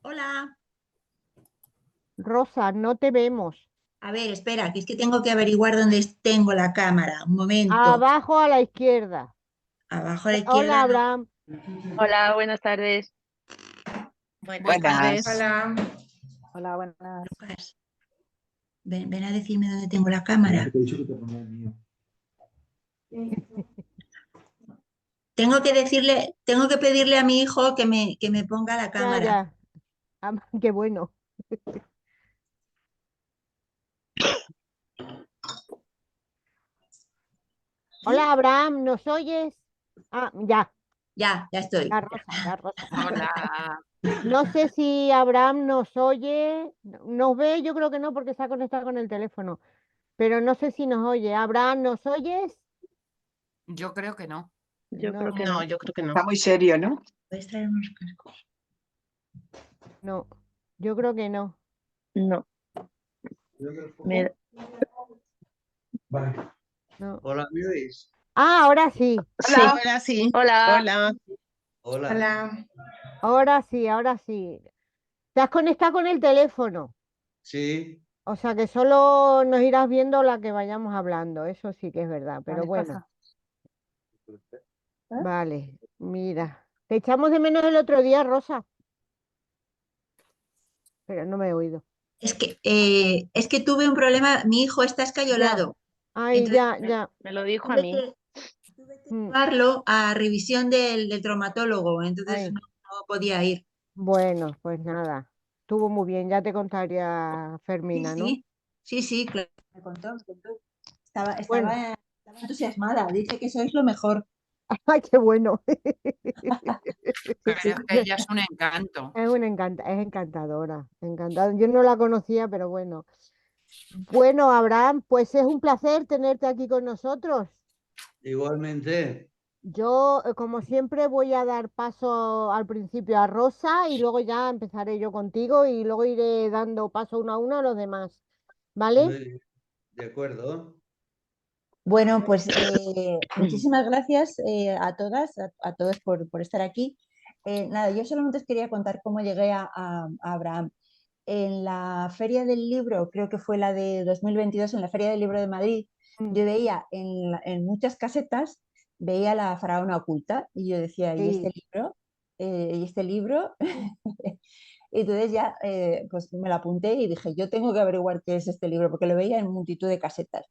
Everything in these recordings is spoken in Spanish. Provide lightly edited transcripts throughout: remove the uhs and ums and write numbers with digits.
Hola, Rosa, no te vemos. a ver, espera, que es que tengo que averiguar dónde tengo la cámara. Un momento. Abajo a la izquierda. Abajo a la Hola, izquierda, no. Abraham. Hola, buenas tardes. Buenas Buenas. tardes, Hola. Hola, buenas. Lucas. Ven a decirme dónde tengo la cámara. Tengo que pedirle a mi hijo que me ponga la Ya, cámara. ya. Qué bueno. ¿Sí? Hola, Abraham, ¿nos oyes? Ya, Ya estoy. ya, Ya. Rosa, ya, Rosa. Hola. No sé si Abraham nos oye, nos ve, yo creo que no, porque está conectado con el teléfono, pero no sé si nos oye. Abraham, ¿nos oyes? Yo creo que no. Yo No, creo que No, no. yo creo que no. Está muy serio, ¿no? ¿Puedes traer unos cascos? no, yo creo que no. No. Me- No. Hola, ¿me oís? Ahora sí, Sí, Hola. ahora sí. Hola. Hola. Hola. Hola. ahora sí, ahora sí. Te has conectado con el teléfono. Sí, O sea que solo nos irás viendo la que vayamos hablando, eso sí que es verdad, pero Vale, bueno, pasa. ¿Eh? vale, mira, te echamos de menos el otro día, Rosa, pero no me he oído. Es que tuve un problema, mi hijo está Ya, escayolado. ay, Entonces ya, ya. Me lo dijo a tuve mí. que, tuve que mm, llevarlo a revisión del traumatólogo, entonces Ay, no podía ir. bueno, pues nada, estuvo muy bien, ya te contaría Sí, Fermina, ¿no? sí, sí, claro. Me contó. Estaba, Bueno, estaba, estaba entusiasmada, dice que sois lo mejor. ay, qué bueno. Sí, Pero sí. es que ella es un encanto. Es encantadora, encantadora. Yo no la conocía, pero bueno. Bueno, Abraham, pues es un placer tenerte aquí con nosotros. igualmente. Yo, como siempre, voy a dar paso al principio a Rosa y luego ya empezaré yo contigo y luego iré dando paso uno a uno a los demás. ¿Vale? Muy bien, de acuerdo. Bueno, pues muchísimas gracias a todas, a todos por estar aquí. Nada, yo solamente os quería contar cómo llegué a Abraham. En la Feria del Libro, creo que fue la de 2022, en la Feria del Libro de Madrid, Mm, yo veía en muchas casetas, veía la faraona oculta y yo decía, ¿y sí. este libro? ¿Y este libro? Y entonces ya pues me lo apunté y dije, yo tengo que averiguar qué es este libro, porque lo veía en multitud de casetas.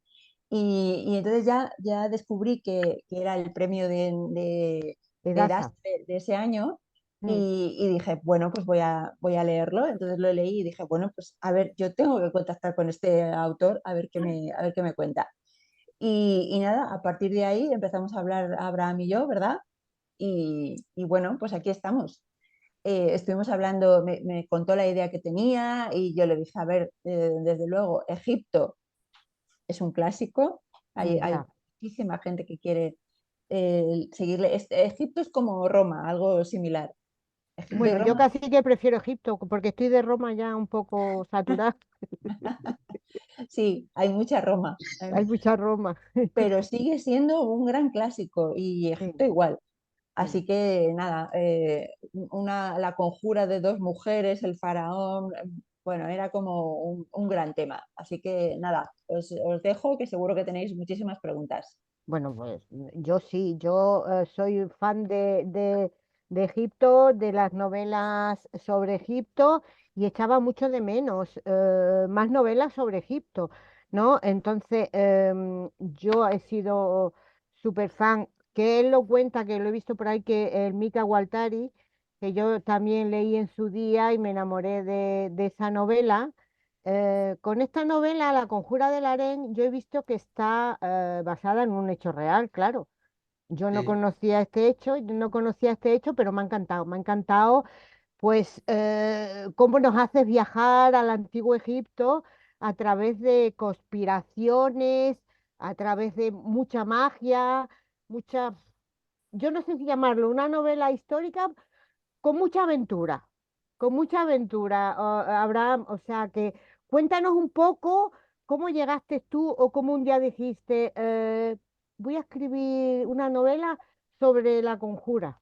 Y entonces ya descubrí que era el premio de Das Pedaza. de ese año Mm, y dije, bueno, pues voy a leerlo. Entonces lo leí y dije, bueno, pues a ver, yo tengo que contactar con este autor a ver qué me cuenta. Y nada, a partir de ahí empezamos a hablar Abraham y yo, ¿verdad? Y bueno, pues aquí estamos. Estuvimos hablando, me contó la idea que tenía y yo le dije, a ver, desde luego, Egipto es un clásico, hay ya. muchísima gente que quiere seguirle. Egipto es como Roma, algo similar. Egipto y Bueno, yo Roma, casi que prefiero Egipto porque estoy de Roma ya un poco saturada. sí, hay mucha Roma, Hay mucha Roma. pero sigue siendo un gran clásico y Sí, Egipto igual. sí. Así que nada, la conjura de dos mujeres, el faraón, bueno, era como un gran tema. Así que nada, os dejo que seguro que tenéis muchísimas preguntas. Bueno, pues yo sí, yo soy fan de Egipto, de las novelas sobre Egipto y echaba mucho de menos más novelas sobre Egipto, ¿no? Entonces, yo he sido súper fan, que él lo cuenta, que lo he visto por ahí, que el Mika Waltari, que yo también leí en su día y me enamoré de esa novela. Con esta novela, La Conjura del Harén, yo he visto que está basada en un hecho real, claro. Yo no Sí, conocía este hecho, pero me ha encantado, pues, cómo nos haces viajar al antiguo Egipto a través de conspiraciones, a través de mucha magia, mucha, yo no sé si llamarlo una novela histórica con mucha aventura, Abraham. O sea que cuéntanos un poco cómo llegaste tú o cómo un día dijiste, voy a escribir una novela sobre la conjura.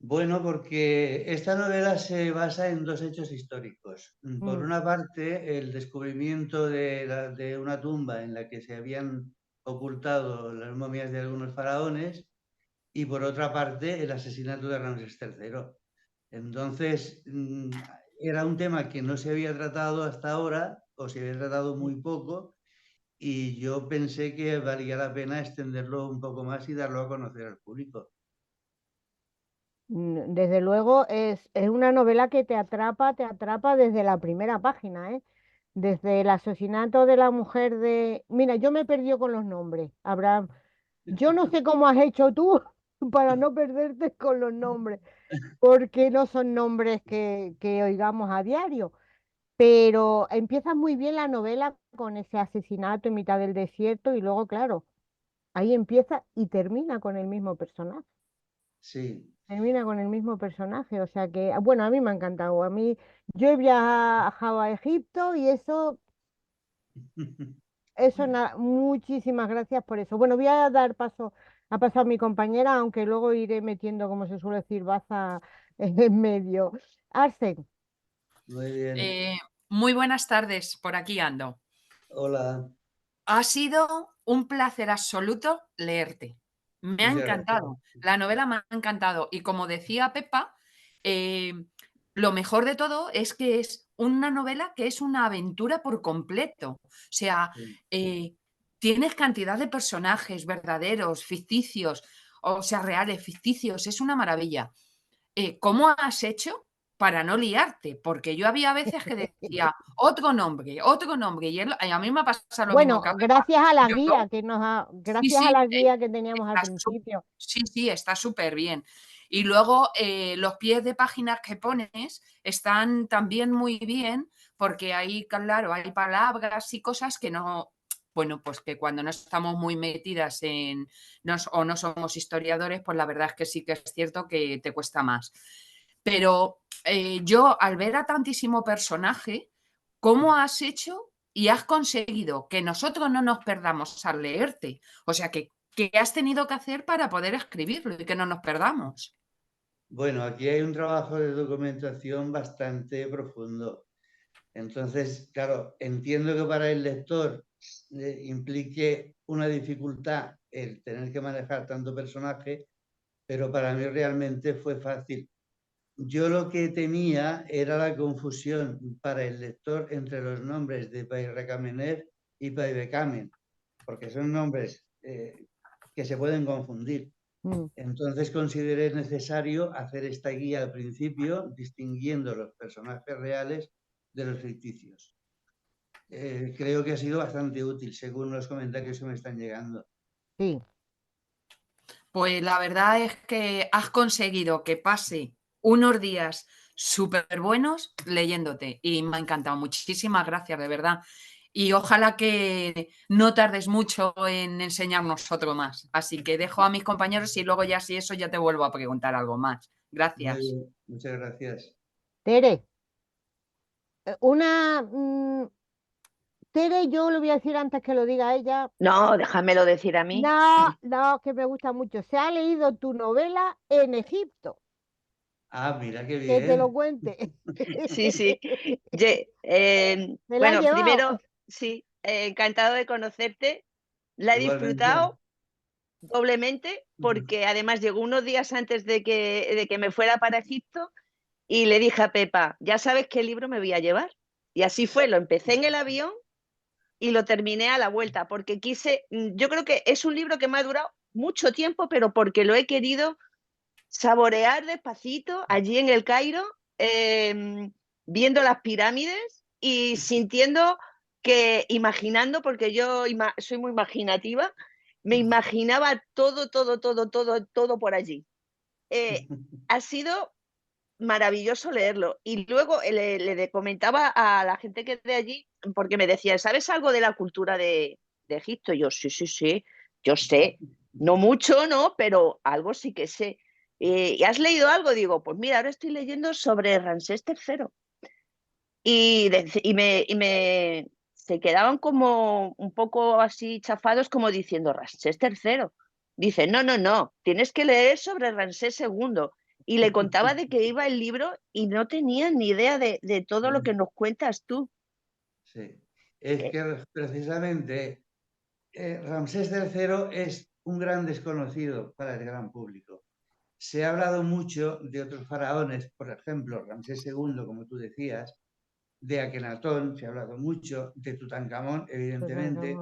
Bueno, porque esta novela se basa en dos hechos históricos. Por una parte, el descubrimiento de una tumba en la que se habían ocultado las momias de algunos faraones, y por otra parte, el asesinato de Ramsés III. Entonces, era un tema que no se había tratado hasta ahora, o se había tratado muy poco, y yo pensé que valía la pena extenderlo un poco más y darlo a conocer al público. Desde luego es una novela que te atrapa desde la primera página, ¿eh? Desde el asesinato de la mujer de... Mira, yo me he perdido con los nombres, Abraham. Yo no sé cómo has hecho tú para no perderte con los nombres, porque no son nombres que oigamos a diario. Pero empieza muy bien la novela con ese asesinato en mitad del desierto y luego, claro, ahí empieza y termina con el mismo personaje. Sí. Termina con el mismo personaje, o sea que, bueno, a mí me ha encantado. A mí, yo he viajado a Egipto y muchísimas gracias por eso. Bueno, voy a dar paso a mi compañera, aunque luego iré metiendo, como se suele decir, baza en medio. Arsen, Muy bien. Muy buenas tardes, por aquí ando. Hola. Ha sido un placer absoluto leerte. Me ha Muchas gracias. encantado. La novela me ha encantado. Y como decía Pepa, lo mejor de todo es que es una novela que es una aventura por completo. O sea, Sí. tienes cantidad de personajes verdaderos, ficticios, o sea, reales, ficticios. Es una maravilla. ¿Cómo has hecho para no liarte? Porque yo había veces que decía otro nombre, y a mí me ha pasado lo mismo bueno, que a Pepa. gracias a la Yo, guía sí, gracias a sí, la guía que teníamos al está principio. sí, sí, está súper bien. Y luego los pies de páginas que pones están también muy bien, porque ahí, claro, hay palabras y cosas que no, bueno, pues que cuando no estamos muy metidas o no somos historiadores, pues la verdad es que sí que es cierto que te cuesta más. Pero yo, al ver a tantísimo personaje, ¿cómo has hecho y has conseguido que nosotros no nos perdamos al leerte? O sea, ¿qué has tenido que hacer para poder escribirlo y que no nos perdamos? Bueno, aquí hay un trabajo de documentación bastante profundo. Entonces, claro, entiendo que para el lector implique una dificultad el tener que manejar tanto personaje, pero para mí realmente fue fácil. Yo lo que temía era la confusión para el lector entre los nombres de Pairrecamener y Paibekamen, porque son nombres que se pueden confundir. Mm. Entonces consideré necesario hacer esta guía al principio, distinguiendo los personajes reales de los ficticios. Creo que ha sido bastante útil, según los comentarios que me están llegando. Sí. Pues la verdad es que has conseguido que pase unos días súper buenos leyéndote y me ha encantado. Muchísimas gracias, de verdad. Y ojalá que no tardes mucho en enseñarnos otro más. Así que dejo a mis compañeros y luego ya si eso ya te vuelvo a preguntar algo más. Muy Gracias. bien, muchas gracias. Tere, una... Tere, yo le voy a decir antes que lo diga ella. No, déjamelo decir a mí. No, no, que me gusta mucho. Se ha leído tu novela en Egipto. Ah, mira qué Que te lo bien. cuente. Sí, sí. Me la has Bueno, llevado. primero, sí, encantado de conocerte. La he Igualmente. disfrutado doblemente porque además llegó unos días antes de que me fuera para Egipto y le dije a Pepa, ya sabes qué libro me voy a llevar. Y así fue, lo empecé en el avión y lo terminé a la vuelta porque yo creo que es un libro que me ha durado mucho tiempo, pero porque lo he querido saborear despacito allí en el Cairo, viendo las pirámides y sintiendo imaginando, porque yo soy muy imaginativa, me imaginaba todo por allí. Ha sido maravilloso leerlo. Y luego le comentaba a la gente que de allí, porque me decía, ¿sabes algo de la cultura de Egipto? Y yo, sí, sí, sí, yo sé. No mucho, ¿no? Pero algo sí que sé. ¿Y has leído algo? Digo, pues mira, ahora estoy leyendo sobre Ramsés III. Se quedaban como un poco así chafados, como diciendo, Ramsés III. Dice, no, no, no, tienes que leer sobre Ramsés II. y le contaba de qué iba el libro y no tenía ni idea de todo lo que nos cuentas tú. Sí, es que precisamente Ramsés III es un gran desconocido para el gran público. Se ha hablado mucho de otros faraones, por ejemplo, Ramsés II, como tú decías, de Akenatón, se ha hablado mucho, de Tutankamón, evidentemente,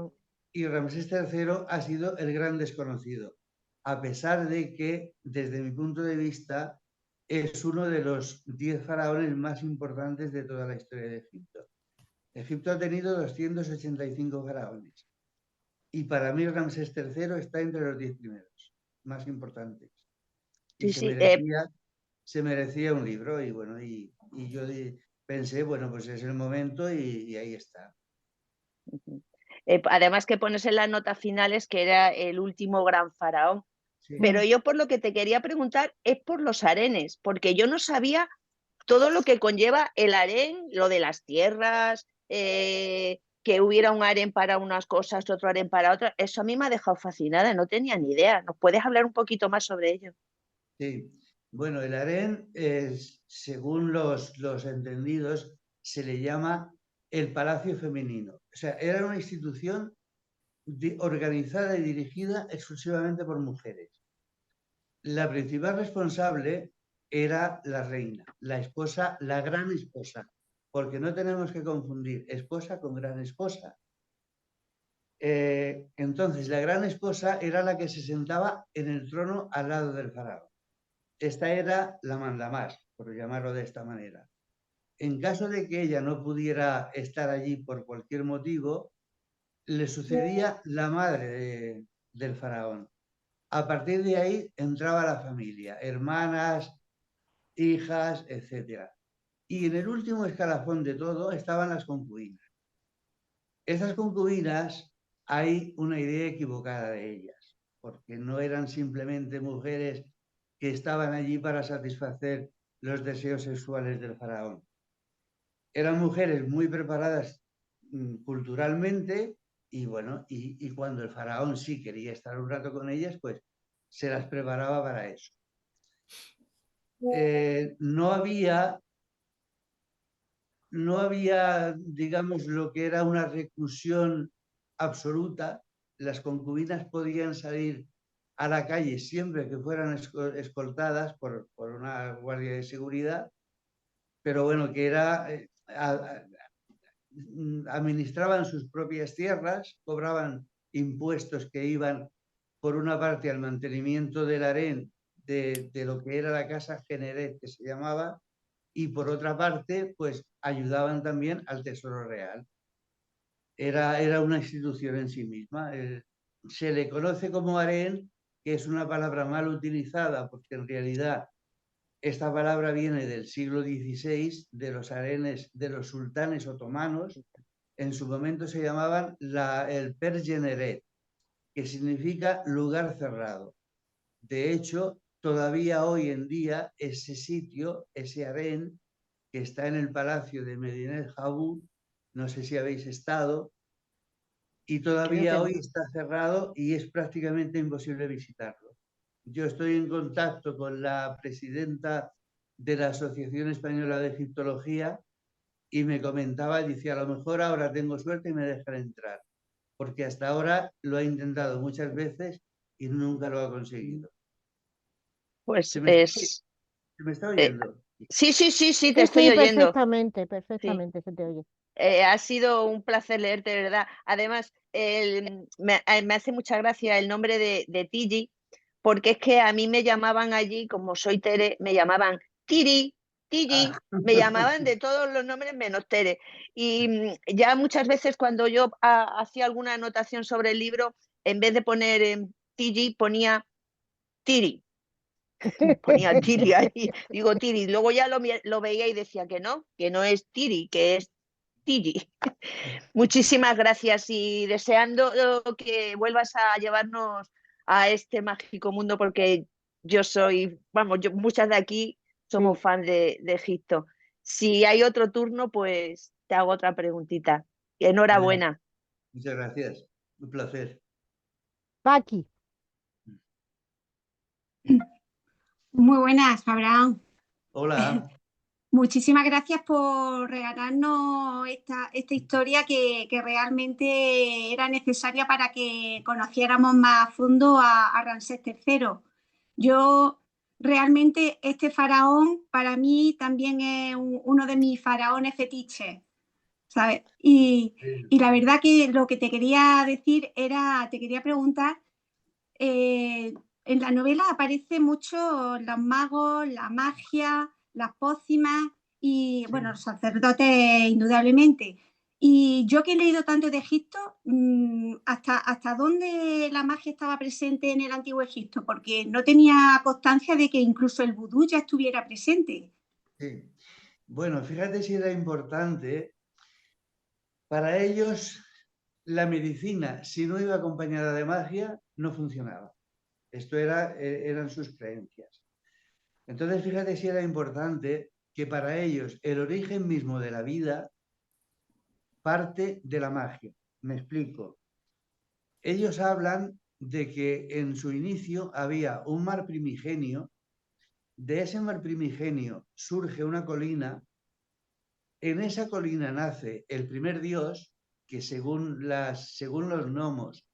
y Ramsés III ha sido el gran desconocido, a pesar de que, desde mi punto de vista, es uno de los 10 faraones más importantes de toda la historia de Egipto. Egipto ha tenido 285 faraones y para mí Ramsés III está entre los 10 primeros, más importantes. Y Sí, se merecía un libro y bueno, y yo pensé, bueno, pues es el momento y ahí está. Además que pones en las notas finales que era el último gran faraón. Sí. Pero yo por lo que te quería preguntar es por los harenes, porque yo no sabía todo lo que conlleva el harén, lo de las tierras, que hubiera un harén para unas cosas, otro harén para otras. Eso a mí me ha dejado fascinada, no tenía ni idea. ¿Nos puedes hablar un poquito más sobre ello? Sí, bueno, el harén, según los entendidos, se le llama el palacio femenino. O sea, era una institución organizada y dirigida exclusivamente por mujeres. La principal responsable era la reina, la esposa, la gran esposa, porque no tenemos que confundir esposa con gran esposa. Entonces, la gran esposa era la que se sentaba en el trono al lado del faraón. Esta era la mandamás, por llamarlo de esta manera. En caso de que ella no pudiera estar allí por cualquier motivo, le sucedía la madre del faraón. A partir de ahí entraba la familia, hermanas, hijas, etc. Y en el último escalafón de todo estaban las concubinas. Esas concubinas, hay una idea equivocada de ellas, porque no eran simplemente mujeres que estaban allí para satisfacer los deseos sexuales del faraón. Eran mujeres muy preparadas culturalmente y bueno, y cuando el faraón sí quería estar un rato con ellas, pues se las preparaba para eso. No había, digamos, lo que era una reclusión absoluta. Las concubinas podían salir a la calle siempre que fueran escoltadas por una guardia de seguridad, pero bueno, que era, administraban sus propias tierras, cobraban impuestos que iban, por una parte, al mantenimiento del harén de lo que era la casa Generet, que se llamaba, y por otra parte, pues ayudaban también al Tesoro Real. Era una institución en sí misma. Se le conoce como harén, que es una palabra mal utilizada, porque en realidad esta palabra viene del siglo XVI, de los harenes de los sultanes otomanos. En su momento se llamaban el Pergeneret, que significa lugar cerrado. De hecho, todavía hoy en día ese sitio, ese harén, que está en el palacio de Medinet Habu, no sé si habéis estado, y todavía hoy está cerrado y es prácticamente imposible visitarlo. Yo estoy en contacto con la presidenta de la Asociación Española de Egiptología y me comentaba, decía, a lo mejor ahora tengo suerte y me dejan entrar, porque hasta ahora lo ha intentado muchas veces y nunca lo ha conseguido. Pues ¿Se me está oyendo? Sí, te Sí, estoy oyendo. perfectamente Sí. se te oye. Ha sido un placer leerte, de verdad. Además, me hace mucha gracia el nombre de Tigi, porque es que a mí me llamaban allí, como soy Tere, me llamaban Tiri, Tigi, me llamaban de todos los nombres menos Tere. Y ya muchas veces cuando yo hacía alguna anotación sobre el libro, en vez de poner Tigi, ponía Tiri. Ponía Tiri ahí, digo Tiri. Luego ya lo veía y decía que no es Tiri, que es Tigi. Muchísimas gracias y deseando que vuelvas a llevarnos a este mágico mundo porque muchas de aquí somos fan de Egipto. Si hay otro turno, pues te hago otra preguntita. Enhorabuena. Muchas gracias. Un placer. Paqui. Muy buenas, Abraham. Hola. Muchísimas gracias por regalarnos esta historia que realmente era necesaria para que conociéramos más a fondo a Ramsés III. Yo realmente este faraón para mí también es uno de mis faraones fetiches, ¿sabes? Y la verdad que lo que te quería decir era, te quería preguntar, eh, en la novela aparece mucho los magos, la magia, las pócimas y, Sí. bueno, los sacerdotes indudablemente. Y yo que he leído tanto de Egipto, ¿hasta dónde la magia estaba presente en el Antiguo Egipto? Porque no tenía constancia de que incluso el vudú ya estuviera presente. Sí. Bueno, fíjate si era importante. Para ellos, la medicina, si no iba acompañada de magia, no funcionaba. Esto eran sus creencias. Entonces, fíjate si era importante que para ellos el origen mismo de la vida parte de la magia. Me explico. Ellos hablan de que en su inicio había un mar primigenio, de ese mar primigenio surge una colina, en esa colina nace el primer dios, que según los gnomos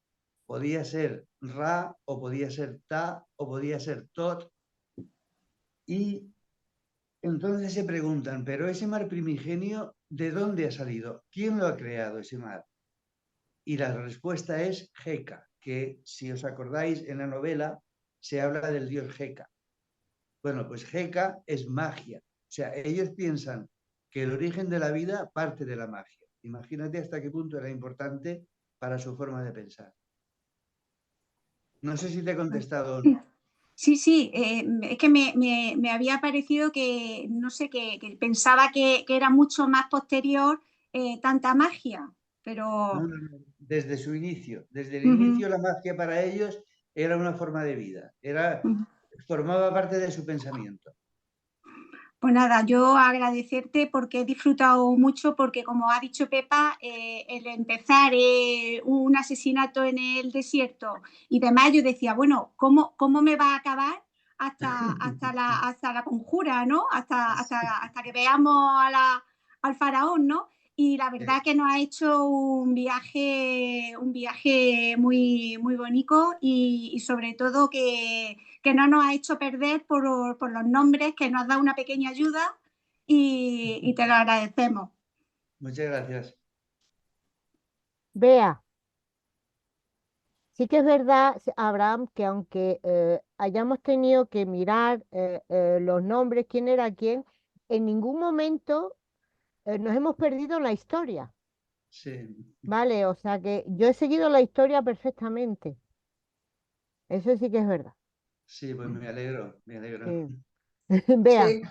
podía ser Ra, o podía ser Ta, o podía ser Tot, y entonces se preguntan, pero ese mar primigenio, ¿de dónde ha salido? ¿Quién lo ha creado ese mar? Y la respuesta es Heka, que si os acordáis en la novela se habla del dios Heka. Bueno, pues Heka es magia. O sea, ellos piensan que el origen de la vida parte de la magia. Imagínate hasta qué punto era importante para su forma de pensar. No sé si te he contestado o no. Sí, sí, es que me había parecido que, no sé, que pensaba que era mucho más posterior tanta magia, pero... No. Desde su inicio. Desde el Ujú, inicio la magia para ellos era una forma de vida. ujú. Formaba parte de su pensamiento. Pues nada, yo agradecerte porque he disfrutado mucho, porque como ha dicho Pepa, el empezar un asesinato en el desierto y demás, yo decía, bueno, ¿cómo me va a acabar hasta la conjura, ¿no? Hasta que veamos al faraón, ¿no? Y la verdad que nos ha hecho un viaje muy, muy bonito y sobre todo que no nos ha hecho perder por los nombres, que nos ha dado una pequeña ayuda y te lo agradecemos. Muchas gracias. Vea, sí que es verdad, Abraham, que aunque hayamos tenido que mirar los nombres, quién era quién, en ningún momento nos hemos perdido la historia, Sí, ¿vale? O sea que yo he seguido la historia perfectamente. Eso sí que es verdad. sí, pues me alegro, me alegro. Sí. Vea, Sí,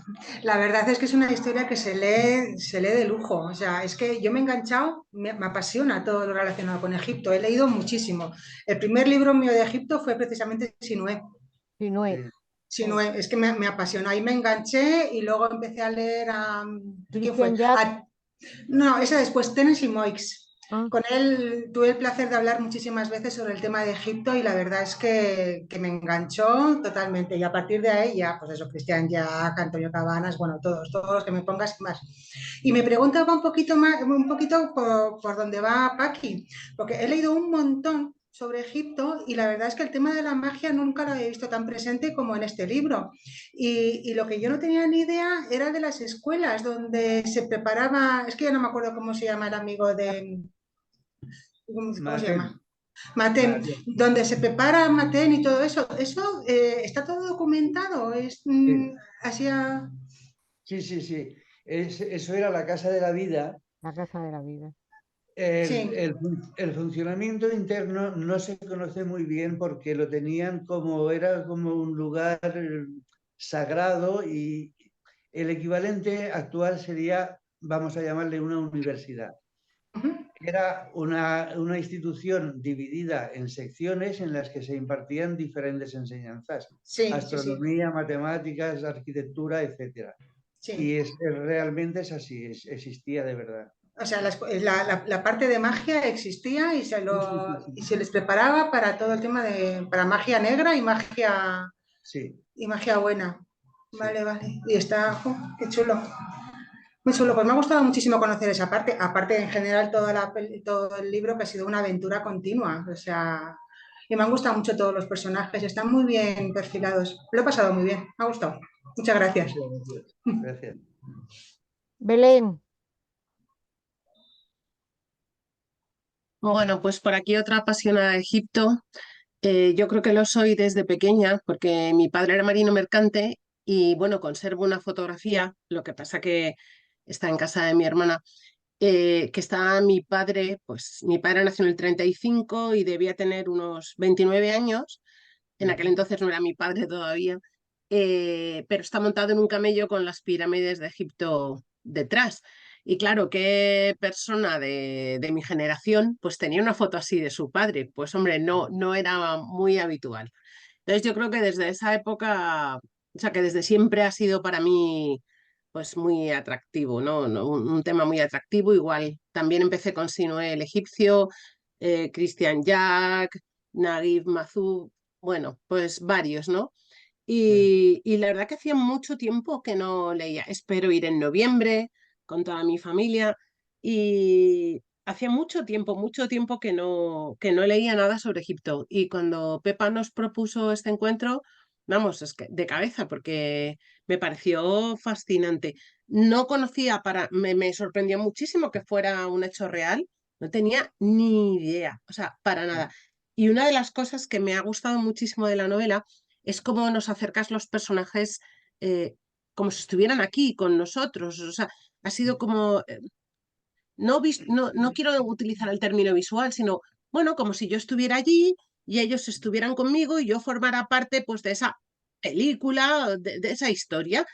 la verdad es que es una historia que se lee de lujo. O sea, es que yo me he enganchado, me apasiona todo lo relacionado con Egipto. He leído muchísimo. El primer libro mío de Egipto fue precisamente Sinué. si no es. Sí. Sinué, es que me apasionó. Ahí me enganché y luego empecé a leer a... ¿Quién fue? Christian Jack. No, esa después, Tennessee Moix. Ah, Con él tuve el placer de hablar muchísimas veces sobre el tema de Egipto y la verdad es que me enganchó totalmente. Y a partir de ahí ya, pues eso, Cristian Jack, Antonio Cabanas, bueno, todos los que me pongas y más. Y me preguntaba un poquito más, un poquito por dónde va Paqui, porque he leído un montón sobre Egipto y la verdad es que el tema de la magia nunca lo había visto tan presente como en este libro. Y lo que yo no tenía ni idea era de las escuelas donde se preparaba, es que ya no me acuerdo cómo se llama el amigo de, ¿cómo se Maten, llama? Matén, Maten. donde se prepara Matén y todo eso. ¿Eso está todo documentado? ¿Es Sí, así a... sí, sí, sí. Eso era la Casa de la Vida. la casa de la vida. Sí. El funcionamiento interno no se conoce muy bien porque lo tenían era como un lugar sagrado, y el equivalente actual sería, vamos a llamarle, una universidad. Ujú. Era una institución dividida en secciones en las que se impartían diferentes enseñanzas: Sí, sí, sí, astronomía, matemáticas, arquitectura, etc. sí. Y realmente es así, existía de verdad. O sea, la parte de magia existía y Sí, sí, sí, y sí. se les preparaba para todo el tema de, para magia negra y magia... Sí. y magia buena. Sí. Vale, vale. Y está, qué chulo. Muy chulo. Pues me ha gustado muchísimo conocer esa parte. Aparte, en general, todo el libro que ha sido una aventura continua. O sea, y me han gustado mucho todos los personajes. Están muy bien perfilados. Lo he pasado muy bien. Me ha gustado. Muchas gracias. Muchas gracias. Gracias. Belén, Bueno, pues por aquí otra apasionada de Egipto. Yo creo que lo soy desde pequeña porque mi padre era marino mercante y bueno, conservo una fotografía, lo que pasa que está en casa de mi hermana, que está mi padre, pues mi padre nació en el 35 y debía tener unos 29 años, en aquel entonces no era mi padre todavía, pero está montado en un camello con las pirámides de Egipto detrás. Y claro, qué persona de mi generación pues tenía una foto así de su padre. Pues hombre, no era muy habitual. Entonces yo creo que desde esa época, o sea, que desde siempre ha sido para mí pues muy atractivo, ¿no? Un tema muy atractivo. Igual también empecé con Sinué el egipcio, Christian Jack, Naguib Mahfouz, bueno, pues varios, ¿no? Y la verdad que hacía mucho tiempo que no leía. Espero ir en noviembre con toda mi familia y hacía mucho tiempo que no leía nada sobre Egipto. Y cuando Pepa nos propuso este encuentro, vamos, es que de cabeza, porque me pareció fascinante. No conocía me sorprendió muchísimo que fuera un hecho real, no tenía ni idea, o sea, para nada. Y una de las cosas que me ha gustado muchísimo de la novela es cómo nos acercas los personajes como si estuvieran aquí con nosotros. O sea, ha sido como, no quiero utilizar el término visual, sino, bueno, como si yo estuviera allí y ellos estuvieran conmigo y yo formara parte pues de esa película, de esa historia.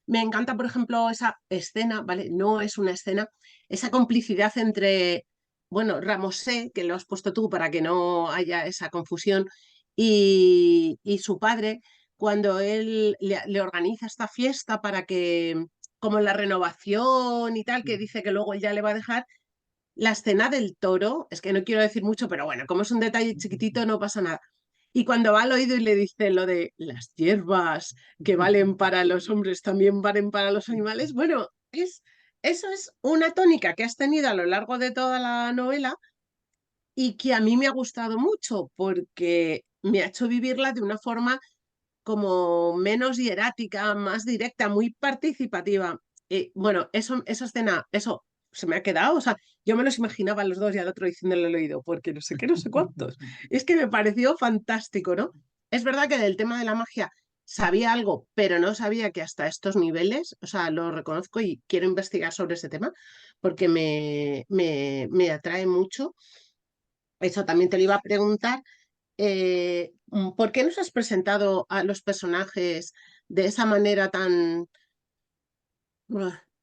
Me encanta, por ejemplo, esa escena, ¿vale? No es una escena, esa complicidad entre, bueno, Ramosé, que lo has puesto tú para que no haya esa confusión, y su padre, cuando él le organiza esta fiesta para que, como la renovación y tal, que dice que luego él ya le va a dejar, la escena del toro, es que no quiero decir mucho, pero bueno, como es un detalle chiquitito, no pasa nada. Y cuando va al oído y le dice lo de las hierbas que valen para los hombres, también valen para los animales, bueno, eso es una tónica que has tenido a lo largo de toda la novela y que a mí me ha gustado mucho porque me ha hecho vivirla de una forma como menos hierática, más directa, muy participativa. Bueno, esa escena, eso se me ha quedado, o sea, yo me los imaginaba a los dos y al otro diciéndole al oído, porque no sé qué, no sé cuántos. Es que me pareció fantástico, ¿no? Es verdad que del tema de la magia sabía algo, pero no sabía que hasta estos niveles, o sea, lo reconozco y quiero investigar sobre ese tema porque me atrae mucho. Eso también te lo iba a preguntar. ¿Por qué nos has presentado a los personajes de esa manera tan...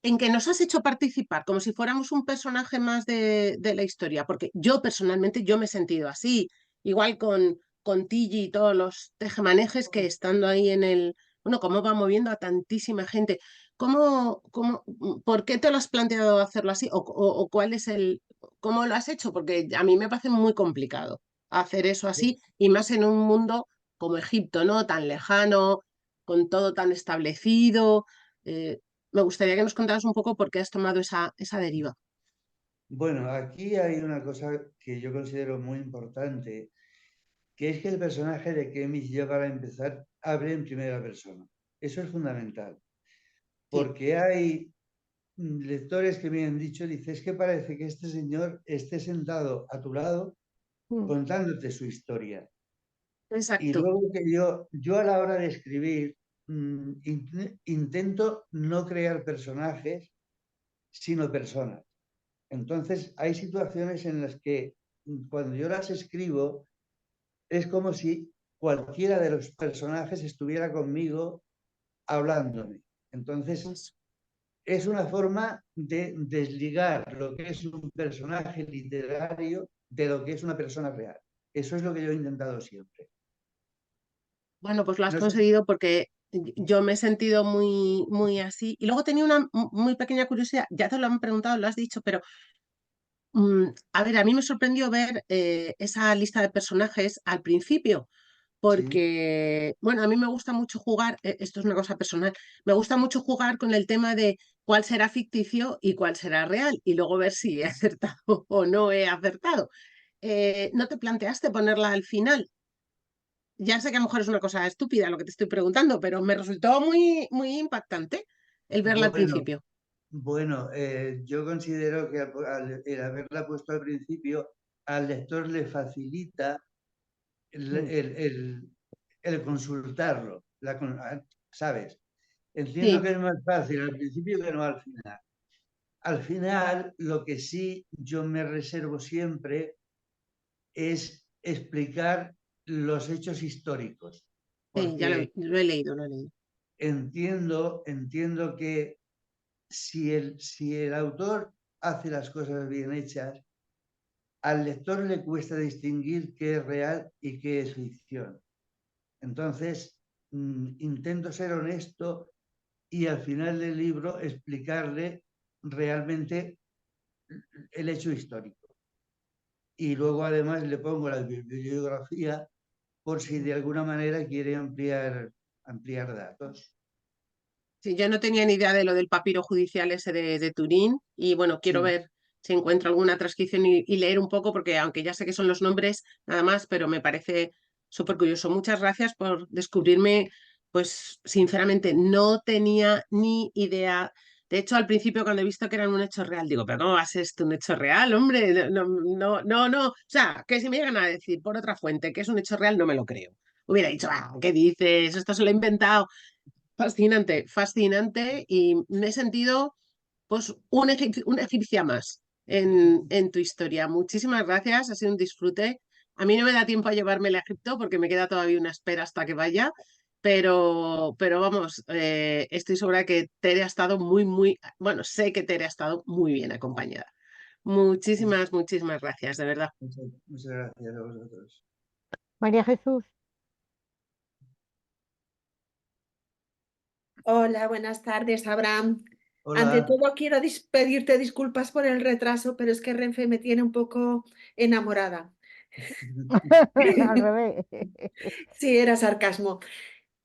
en que nos has hecho participar como si fuéramos un personaje más de la historia? Porque yo personalmente yo me he sentido así, igual con Tilly y todos los tejemanejes que estando ahí en el... Bueno, cómo va moviendo a tantísima gente. ¿Por qué te lo has planteado hacerlo así? ¿O cuál es el... ¿Cómo lo has hecho? Porque a mí me parece muy complicado hacer eso así, y más en un mundo como Egipto, ¿no? Tan lejano, con todo tan establecido. Me gustaría que nos contaras un poco por qué has tomado esa deriva. Bueno, aquí hay una cosa que yo considero muy importante, que es que el personaje de Kemis ya para empezar abre en primera persona. Eso es fundamental, porque hay lectores que me han dicho, dices que parece que este señor esté sentado a tu lado contándote su historia. Y Exacto. luego que yo a la hora de escribir intento no crear personajes, sino personas. Entonces hay situaciones en las que cuando yo las escribo es como si cualquiera de los personajes estuviera conmigo hablándome. Entonces es una forma de desligar lo que es un personaje literario de lo que es una persona real. Eso es lo que yo he intentado siempre. Bueno, pues lo has No sé. conseguido porque yo me he sentido muy así. Y luego tenía una muy pequeña curiosidad, ya te lo han preguntado, lo has dicho, pero a ver, a mí me sorprendió ver esa lista de personajes al principio, Sí. porque, bueno, a mí me gusta mucho jugar, esto es una cosa personal, me gusta mucho jugar con el tema de cuál será ficticio y cuál será real, y luego ver si he acertado o no he acertado. ¿No te planteaste ponerla al final? Ya sé que a lo mejor es una cosa estúpida lo que te estoy preguntando, pero me resultó muy, muy impactante el verla al Bueno, principio. bueno, yo considero que el haberla puesto al principio al lector le facilita el, Mm. el- el- el consultarlo, ¿sabes? Entiendo Sí, que es más fácil al principio que no al final. Al final, lo que sí yo me reservo siempre es explicar los hechos históricos, sí, ya porque lo he leído, lo he leído. entiendo que si el autor hace las cosas bien hechas, al lector le cuesta distinguir qué es real y qué es ficción. Entonces, intento ser honesto y al final del libro explicarle realmente el hecho histórico. Y luego además le pongo la bibliografía por si de alguna manera quiere ampliar datos. Sí, yo no tenía ni idea de lo del papiro judicial ese de Turín y bueno, quiero Sí, ver si encuentro alguna transcripción y leer un poco porque aunque ya sé que son los nombres nada más, pero me parece súper curioso. Muchas gracias por descubrirme, pues sinceramente no tenía ni idea. De hecho, al principio cuando he visto que eran un hecho real, digo, pero ¿cómo va a ser esto un hecho real, hombre? No, no, no, no. O sea, que si me llegan a decir por otra fuente que es un hecho real, no me lo creo. Hubiera dicho, ah, ¿qué dices? Esto se lo he inventado. Fascinante, fascinante y me he sentido pues una egipcia más en tu historia. Muchísimas gracias, ha sido un disfrute. A mí no me da tiempo a llevarme a Egipto porque me queda todavía una espera hasta que vaya, pero vamos, estoy segura que Tere ha estado muy, muy, bueno, sé que Tere ha estado muy bien acompañada. Muchísimas, muchísimas gracias, de verdad. muchas gracias a vosotros. María Jesús. Hola, buenas tardes, Abraham. Ante Hola. todo, quiero pedirte disculpas por el retraso, pero es que Renfe me tiene un poco enamorada. Al revés. Sí, era sarcasmo.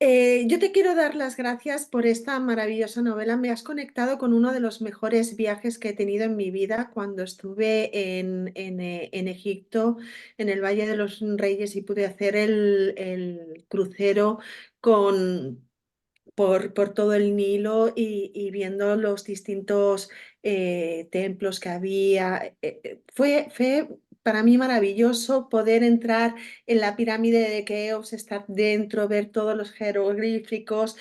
Yo te quiero dar las gracias por esta maravillosa novela. Me has conectado con uno de los mejores viajes que he tenido en mi vida cuando estuve en Egipto, en el Valle de los Reyes, y pude hacer el crucero con por todo el Nilo y viendo los distintos templos que había. Fue para mí maravilloso poder entrar en la pirámide de Keops, estar dentro, ver todos los jeroglíficos.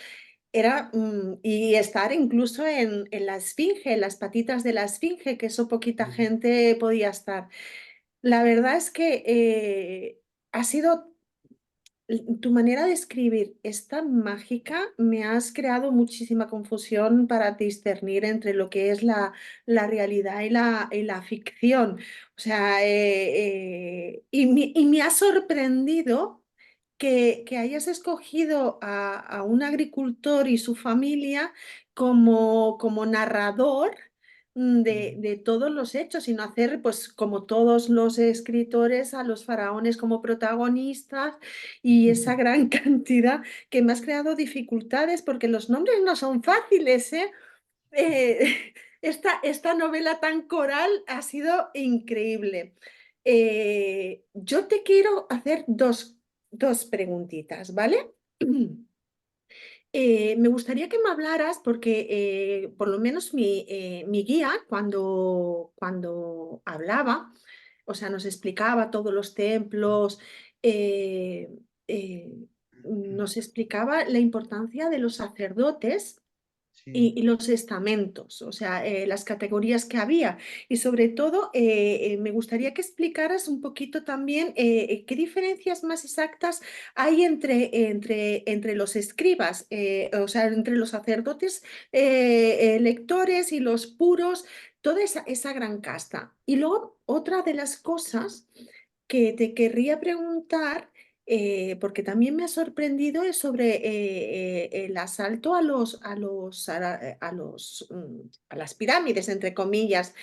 Y estar incluso en la Esfinge, en las patitas de la Esfinge, que eso poquita gente podía estar. La verdad es que ha sido tu manera de escribir es tan mágica, me has creado muchísima confusión para discernir entre lo que es la realidad y la ficción. O sea, y me ha sorprendido que hayas escogido a un agricultor y su familia como narrador de todos los hechos, sino hacer, pues, como todos los escritores, a los faraones como protagonistas y esa gran cantidad que me has creado dificultades porque los nombres no son fáciles, ¿eh? Esta novela tan coral ha sido increíble. Yo te quiero hacer dos preguntitas, ¿vale? Me gustaría que me hablaras porque por lo menos mi guía cuando hablaba, o sea, nos explicaba todos los templos, eh, eh, nos explicaba la importancia de los sacerdotes y Sí. los estamentos, o sea, las categorías que había. Y sobre todo, me gustaría que explicaras un poquito también qué diferencias más exactas hay entre los escribas, o sea, entre los sacerdotes lectores y los puros, toda esa gran casta. Y luego, otra de las cosas que te querría preguntar porque también me ha sorprendido es sobre el asalto a las pirámides, entre comillas,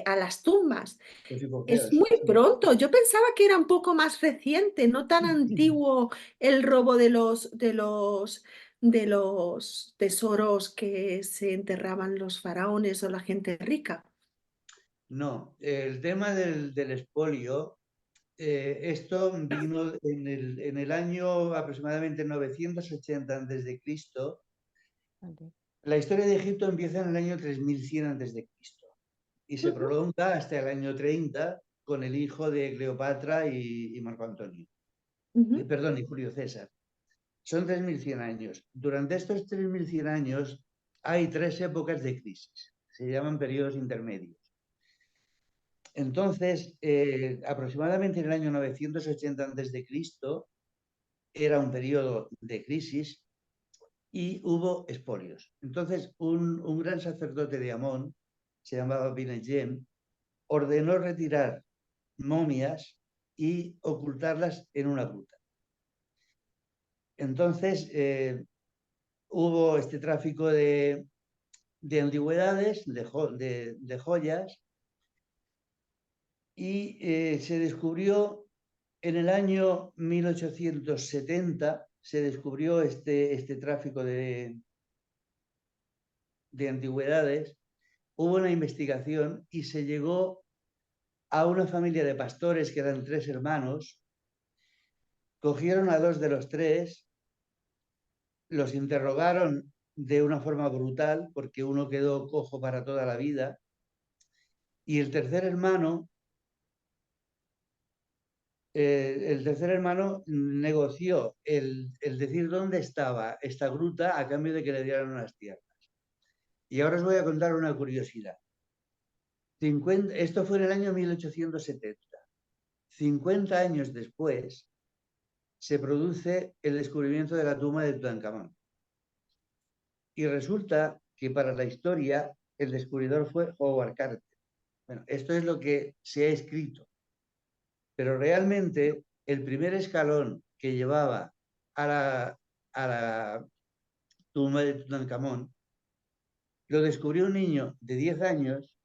a las tumbas. Los Es hipogeos, muy sí. pronto. Yo pensaba que era un poco más reciente, no tan antiguo el robo de los tesoros que se enterraban los faraones o la gente rica. No, el tema del expolio, esto vino en el año aproximadamente 980 a.C. Vale. La historia de Egipto empieza en el año 3100 a.C. y se prolonga hasta el año 30 con el hijo de Cleopatra y Marco Antonio. Perdón, y Julio César. Son 3100 años. Durante estos 3100 años hay 3 épocas de crisis. Se llaman periodos intermedios. Entonces, aproximadamente en el año 980 a.C. era un periodo de crisis y hubo expolios. Entonces, un gran sacerdote de Amón, se llamaba Binegem, ordenó retirar momias y ocultarlas en una gruta. Entonces, hubo este tráfico de antigüedades, de joyas, y se descubrió en el año 1870, se descubrió este tráfico de antigüedades, hubo una investigación y se llegó a una familia de pastores que eran 3 hermanos, cogieron a 2 de los 3, los interrogaron de una forma brutal porque uno quedó cojo para toda la vida y el tercer hermano negoció el decir dónde estaba esta gruta a cambio de que le dieran unas tierras. Y ahora os voy a contar una curiosidad. Esto fue en el año 1870. 50 años después se produce el descubrimiento de la tumba de Tutankamón. Y resulta que para la historia el descubridor fue Howard Carter. Bueno, esto es lo que se ha escrito. Pero realmente el primer escalón que llevaba a la tumba de Tutankamón lo descubrió un niño de 10 años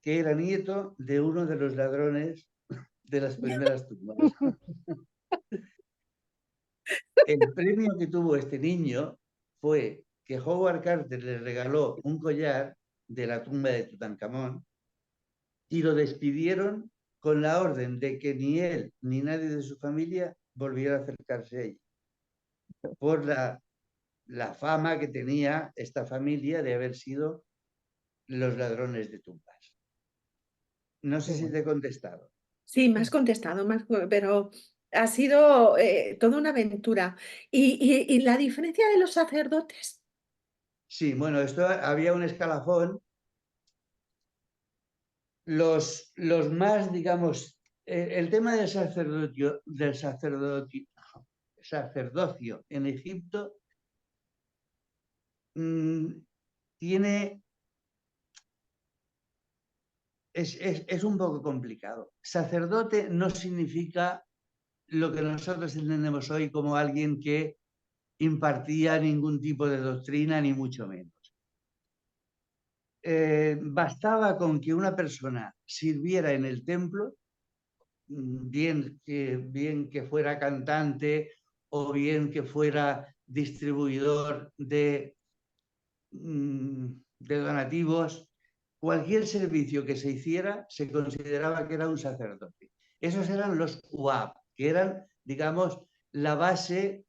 que era nieto de uno de los ladrones de las primeras tumbas. El premio que tuvo este niño fue que Howard Carter le regaló un collar de la tumba de Tutankamón y lo despidieron con la orden de que ni él ni nadie de su familia volviera a acercarse a ella, por la fama que tenía esta familia de haber sido los ladrones de tumbas. No sé si te he contestado. Sí, me has contestado, pero ha sido toda una aventura. ¿Y la diferencia de los sacerdotes? Sí, bueno, esto había un escalafón. Los más, digamos, el tema del sacerdocio en Egipto tiene es un poco complicado. Sacerdote no significa lo que nosotros entendemos hoy como alguien que impartía ningún tipo de doctrina, ni mucho menos. Bastaba con que una persona sirviera en el templo, bien que fuera cantante o bien que fuera distribuidor de donativos, cualquier servicio que se hiciera se consideraba que era un sacerdote. Esos eran los UAP, que eran, digamos, la base,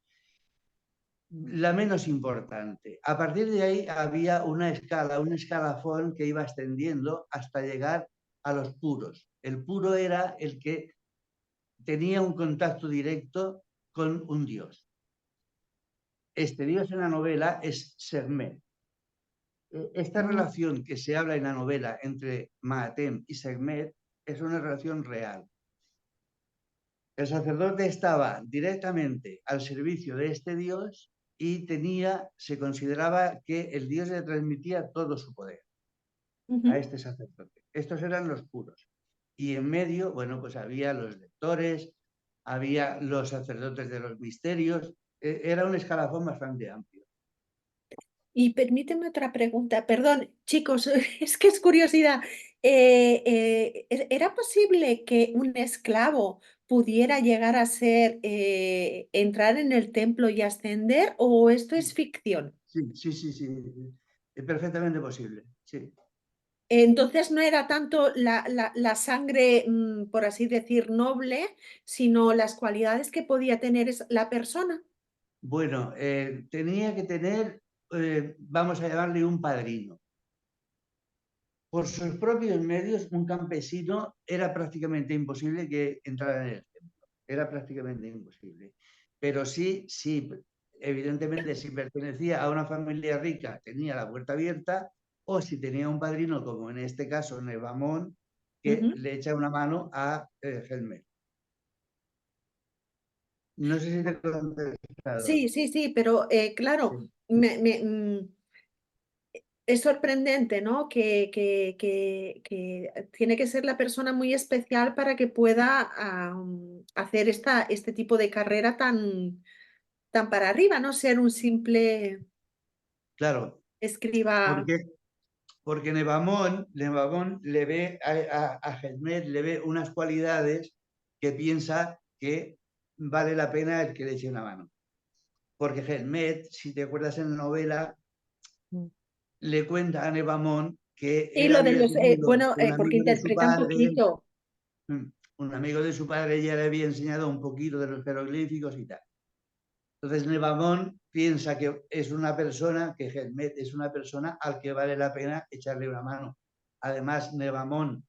la menos importante. A partir de ahí había una escala, un escalafón que iba ascendiendo hasta llegar a los puros. El puro era el que tenía un contacto directo con un dios. Este dios en la novela es Sekhmet. Esta relación que se habla en la novela entre Mahatem y Sekhmet es una relación real. El sacerdote estaba directamente al servicio de este dios y se consideraba que el dios le transmitía todo su poder a este sacerdote. Estos eran los puros. Y en medio, bueno, pues había los lectores, había los sacerdotes de los misterios, era un escalafón bastante amplio. Y permíteme otra pregunta, perdón, chicos, es que es curiosidad. ¿Era posible que un esclavo pudiera llegar a ser, entrar en el templo y ascender, o esto es ficción? Sí, sí, sí, sí, es perfectamente posible, sí. Entonces no era tanto la sangre, por así decir, noble, sino las cualidades que podía tener la persona. Bueno, tenía que tener, vamos a llamarle un padrino. Por sus propios medios, un campesino era prácticamente imposible que entrara en el templo. Era prácticamente imposible. Pero sí, sí, evidentemente, si pertenecía a una familia rica, tenía la puerta abierta, o si tenía un padrino, como en este caso Nevamón, que le echa una mano a Helmet. No sé si te he contestado. Sí, sí, sí, pero claro, Sí. es sorprendente, ¿no? Que tiene que ser la persona muy especial para que pueda hacer este tipo de carrera tan para arriba, no ser un simple Claro, escriba. porque Nevamón le ve a Helmet, le ve unas cualidades que piensa que vale la pena el que le eche una mano. Porque Helmet, si te acuerdas en la novela, le cuenta a Nevamón que Y él lo de había los, tenido bueno, un porque amigo de su interpreta un padre, poquito. un amigo de su padre ya le había enseñado un poquito de los jeroglíficos y tal. Entonces Nevamón piensa que es una persona, que Helmet es una persona al que vale la pena echarle una mano. Además, Nevamón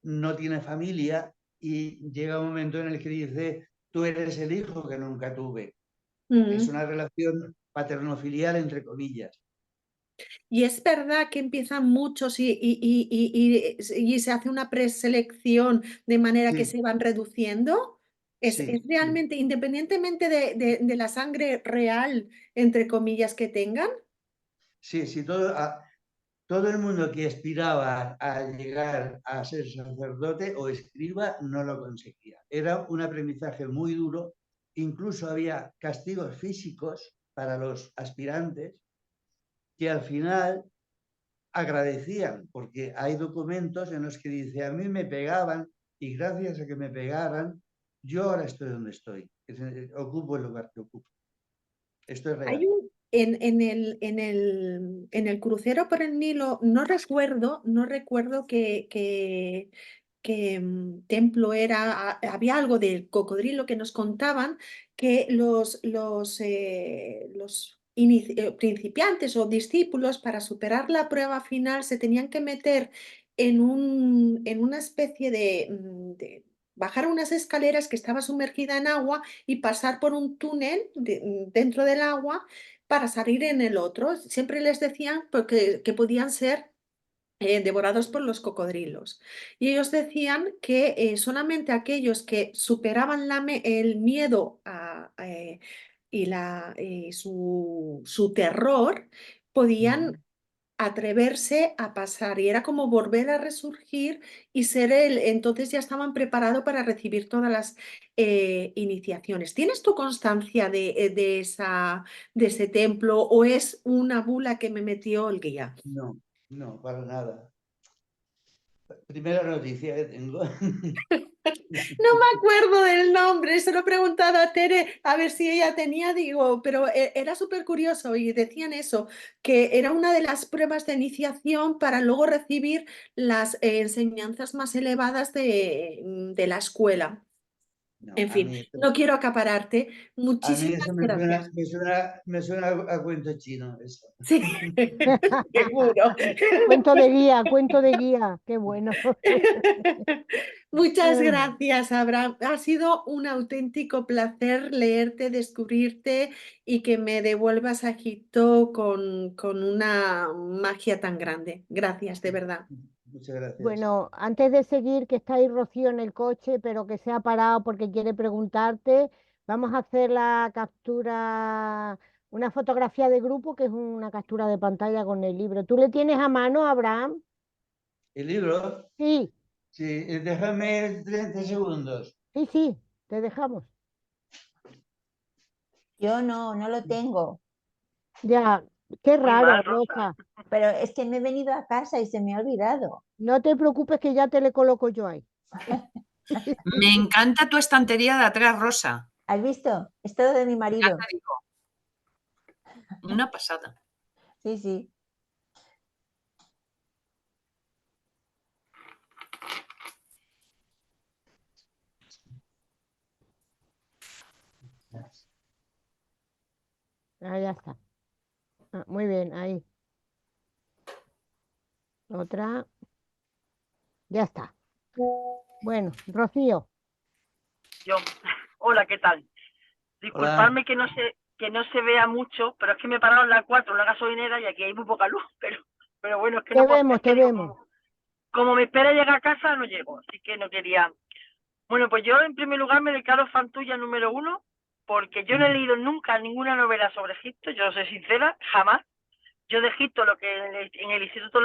no tiene familia y llega un momento en el que dice, tú eres el hijo que nunca tuve. Es una relación paterno-filial, entre comillas. Y es verdad que empiezan muchos y se hace una preselección de manera que Sí, se van reduciendo. Es sí, sí. realmente, independientemente de la sangre real, entre comillas, que tengan. Sí, sí, todo el mundo que aspiraba a llegar a ser sacerdote o escriba no lo conseguía. Era un aprendizaje muy duro, incluso había castigos físicos para los aspirantes que al final agradecían, porque hay documentos en los que dice, a mí me pegaban y gracias a que me pegaran, yo ahora estoy donde estoy, ocupo el lugar que ocupo. Esto es Hay real. en el crucero por el Nilo, no recuerdo qué templo era, había algo del cocodrilo que nos contaban que los principiantes o discípulos para superar la prueba final se tenían que meter en una especie de bajar unas escaleras que estaba sumergida en agua y pasar por un túnel dentro del agua para salir en el otro. Siempre les decían que podían ser devorados por los cocodrilos. Y ellos decían que solamente aquellos que superaban el miedo y su terror podían atreverse a pasar. Y era como volver a resurgir y ser él. Entonces ya estaban preparados para recibir todas las iniciaciones. ¿Tienes tu constancia de ese templo o es una bula que me metió el guía? No, no, para nada. Primera noticia que tengo. No me acuerdo del nombre, se lo he preguntado a Tere a ver si ella tenía, digo, pero era súper curioso y decían eso, que era una de las pruebas de iniciación para luego recibir las enseñanzas más elevadas de la escuela. No, En fin, no quiero acapararte. a mí Muchísimas eso gracias. me suena a cuento chino. Eso. Sí, seguro. Cuento de guía, qué bueno. Muchas gracias, Abraham. Ha sido un auténtico placer leerte, descubrirte y que me devuelvas a Egipto con una magia tan grande. Gracias, de verdad. Muchas gracias. Bueno, antes de seguir, que está ahí Rocío en el coche, pero que se ha parado porque quiere preguntarte, vamos a hacer la captura, una fotografía de grupo, que es una captura de pantalla con el libro. ¿Tú le tienes a mano, Abraham? ¿El libro? Sí, Sí, déjame 30 segundos. sí, sí. ¿Te dejamos? Yo no lo tengo, Ya, qué Muy raro, mal, Rosa. Rosa. pero es que me he venido a casa y se me ha olvidado. No te preocupes que ya te le coloco yo ahí. Me encanta tu estantería de atrás, Rosa. ¿Has visto? Es todo de mi Ya marido. te digo. Una pasada. Sí, sí. Ah, ya está. Ah, muy bien, ahí. Otra. Ya está. Bueno, Rocío. Yo, hola, ¿qué tal? Hola. Disculpadme que no se vea mucho, pero es que me he parado en la 4, en la gasolinera, y aquí hay muy poca luz, pero bueno, es que Te no puedo, vemos, es que te digo, vemos. como me espera llegar a casa, no llego, así que no quería. Bueno, pues yo en primer lugar me declaro fan tuya número 1, porque yo no he leído nunca ninguna novela sobre Egipto, yo soy sincera, jamás. Yo de Egipto lo que en el instituto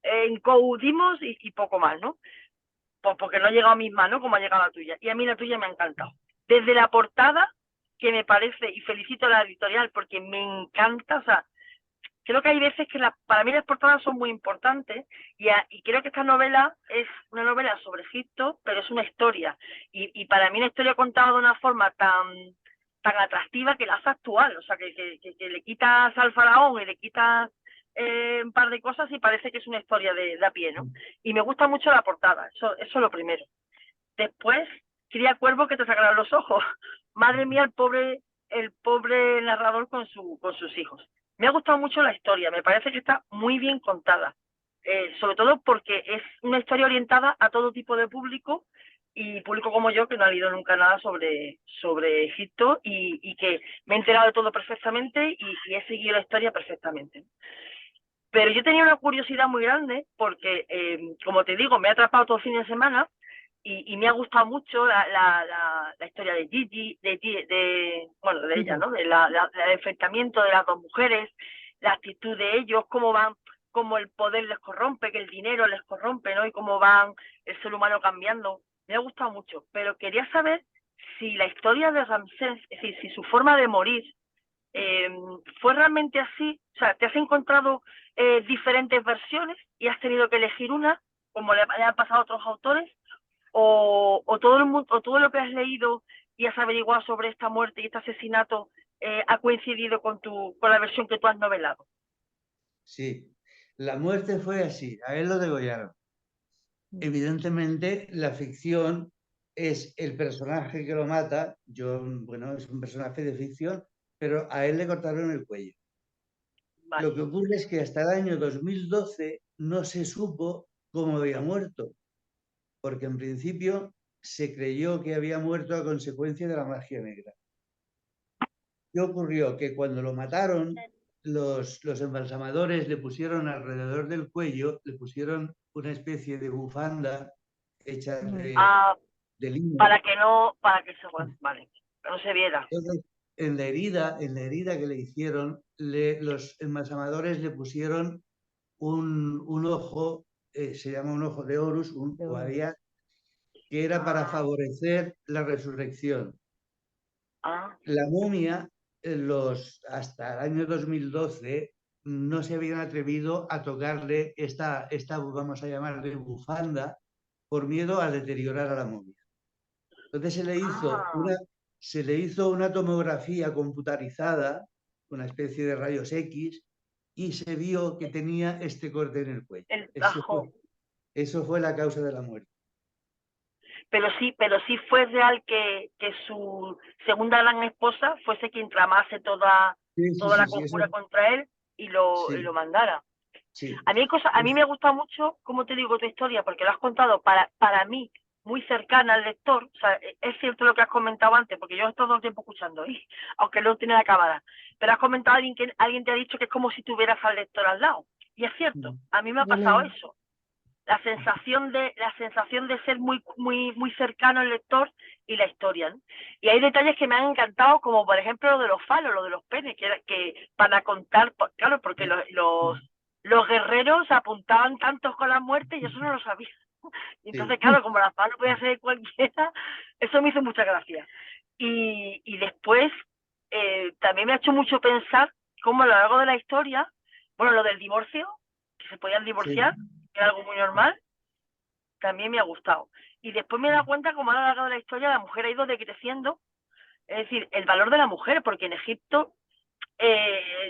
en COU dimos y poco más, ¿no? Pues porque no ha llegado a mis manos como ha llegado la tuya. Y a mí la tuya me ha encantado. Desde la portada, que me parece, y felicito a la editorial porque me encanta, o sea, creo que hay veces que para mí las portadas son muy importantes y creo que esta novela es una novela sobre Egipto, pero es una historia. Y para mí una historia contada de una forma tan atractiva que la hace actual, o sea, que le quitas al faraón y le quitas un par de cosas y parece que es una historia de a pie, ¿no? Y me gusta mucho la portada, eso es lo primero. Después, cría cuervo que te sacarán los ojos. Madre mía, el pobre narrador con sus hijos. Me ha gustado mucho la historia, me parece que está muy bien contada. Sobre todo porque es una historia orientada a todo tipo de público y público como yo que no ha leído nunca nada sobre Egipto y que me he enterado de todo perfectamente y he seguido la historia perfectamente. Pero yo tenía una curiosidad muy grande porque, como te digo, me ha atrapado todo el fin de semana y me ha gustado mucho la historia de Gigi, de ella, ¿no? El enfrentamiento de las dos mujeres, la actitud de ellos, cómo van, cómo el poder les corrompe, que el dinero les corrompe, ¿no? Y cómo van el ser humano cambiando. Me ha gustado mucho, pero quería saber si la historia de Ramsés, es decir, si su forma de morir fue realmente así. O sea, ¿te has encontrado diferentes versiones y has tenido que elegir una, como le han pasado a otros autores? O todo el mundo, o todo lo que has leído y has averiguado sobre esta muerte y este asesinato ha coincidido con la versión que tú has novelado. Sí, la muerte fue así, a él lo degollaron. Evidentemente, la ficción es el personaje que lo mata, bueno, es un personaje de ficción, pero a él le cortaron el cuello. Vale. Lo que ocurre es que hasta el año 2012 no se supo cómo había muerto, porque en principio se creyó que había muerto a consecuencia de la magia negra. ¿Qué ocurrió? Que cuando lo mataron, los embalsamadores le pusieron alrededor del cuello, le pusieron una especie de bufanda hecha de lino. Para que no se viera. Entonces, en la herida que le hicieron, los embalsamadores le pusieron un ojo, se llama un ojo de Horus, un Wadiat, que era para favorecer la resurrección. La momia, hasta el año 2012, no se habían atrevido a tocarle esta vamos a llamarle bufanda, por miedo a deteriorar a la momia. Entonces se le hizo una tomografía computarizada, una especie de rayos X, y se vio que tenía este corte en el cuello. Eso fue la causa de la muerte. Pero sí fue real que su segunda gran esposa fuese quien tramase toda la conjura contra él y lo mandara. Sí. A mí me ha gustado mucho, como te digo, tu historia, porque lo has contado para mí muy cercana al lector. O sea, es cierto lo que has comentado antes, porque yo he estado todo el tiempo escuchando, aunque no tiene la cámara. Pero has comentado que alguien te ha dicho que es como si tuvieras al lector al lado. Y es cierto, a mí me ha pasado eso. La sensación de ser muy cercano al lector y la historia, ¿no? Y hay detalles que me han encantado, como por ejemplo lo de los falos, lo de los penes, que para contar, claro, porque los guerreros apuntaban tantos con la muerte y eso no lo sabía. Y entonces, claro, como las paz no podía ser cualquiera, eso me hizo mucha gracia. Y después también me ha hecho mucho pensar cómo a lo largo de la historia, bueno, lo del divorcio, que se podían divorciar, que era algo muy normal, también me ha gustado. Y después me he dado cuenta cómo a lo largo de la historia la mujer ha ido decreciendo, es decir, el valor de la mujer, porque en Egipto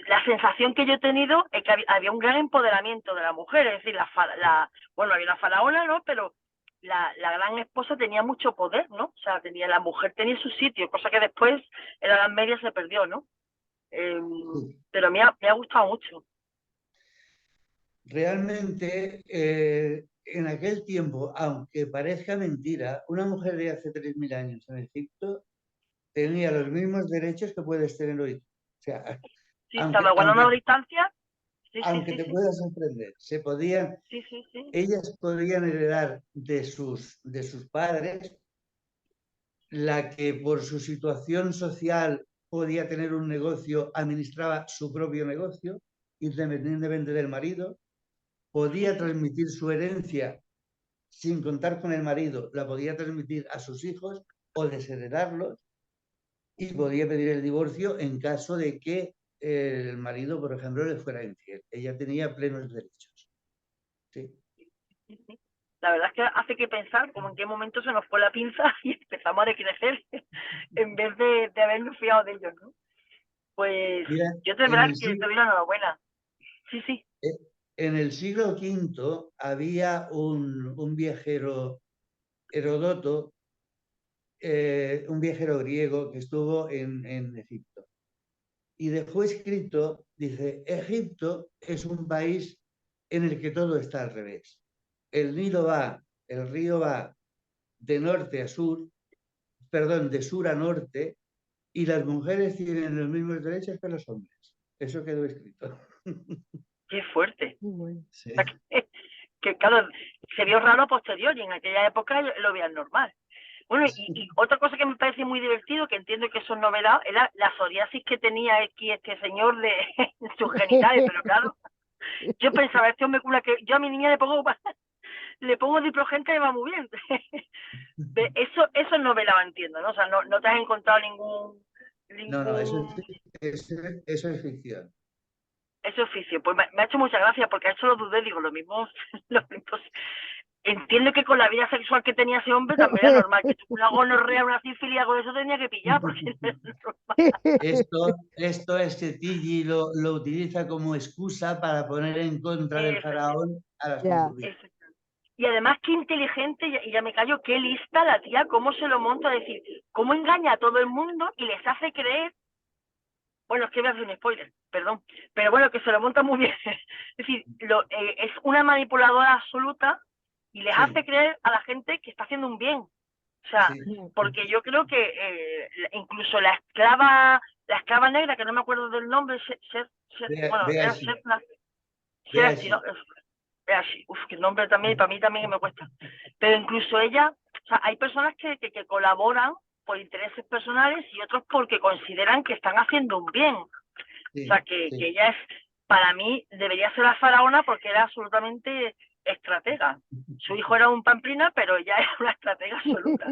la sensación que yo he tenido es que había un gran empoderamiento de la mujer, es decir, bueno, había una faraona, ¿no? Pero la gran esposa tenía mucho poder, ¿no? O sea, la mujer tenía su sitio, cosa que después en la Edad Media se perdió, ¿no? Pero me ha gustado mucho. Realmente, en aquel tiempo, aunque parezca mentira, una mujer de hace 3.000 años en Egipto tenía los mismos derechos que puedes tener hoy. O sea, sí, estaba guardando distancia. Aunque te pueda sorprender, ellas podían heredar de sus padres, la que por su situación social podía tener un negocio, administraba su propio negocio, independientemente del marido, podía transmitir su herencia sin contar con el marido, la podía transmitir a sus hijos o desheredarlos, y podía pedir el divorcio en caso de que el marido, por ejemplo, le fuera infiel. Ella tenía plenos derechos. Sí. La verdad es que hace que pensar como en qué momento se nos fue la pinza y empezamos a decrecer en vez de habernos fiado de ellos, ¿no? Pues mira, yo de verdad que te doy la enhorabuena. Sí. En el siglo V había un viajero, Heródoto, un viajero griego que estuvo en Egipto. Y dejó escrito, dice, Egipto es un país en el que todo está al revés. El río va de norte a sur, perdón, de sur a norte, y las mujeres tienen los mismos derechos que los hombres. Eso quedó escrito. Qué fuerte. Sí. Que claro, se vio raro a posteriori, en aquella época lo veían normal. Bueno, y otra cosa que me parece muy divertido, que entiendo que eso es novedad, era la psoriasis que tenía aquí este señor de sus genitales, pero claro, yo pensaba, este hombre que yo a mi niña le pongo diprogente y va muy bien. Eso es novelado, entiendo, ¿no? O sea, no te has encontrado ningún... No, eso es ficción. Ese oficio, pues me ha hecho mucha gracia porque a hecho lo dudé, digo, lo mismo. Entiendo que con la vida sexual que tenía ese hombre también era normal, que una gonorrea, una sífilis, algo de eso tenía que pillar, porque no es normal. Esto es que Tilly lo utiliza como excusa para poner en contra del faraón a las concubinas. Y además qué inteligente, y ya me callo, qué lista la tía, cómo se lo monta, a decir, cómo engaña a todo el mundo y les hace creer. Bueno, es que voy a hacer un spoiler, perdón, pero bueno, que se lo monta muy bien. Es decir, es una manipuladora absoluta y les hace creer a la gente que está haciendo un bien. O sea, porque yo creo que incluso la esclava negra, que no me acuerdo del nombre, que el nombre también, para mí también me cuesta. Pero incluso ella, o sea, hay personas que colaboran por intereses personales y otros porque consideran que están haciendo un bien. O sea, que ella es, para mí, debería ser la faraona porque era absolutamente estratega. Su hijo era un pamplina, pero ella era una estratega absoluta.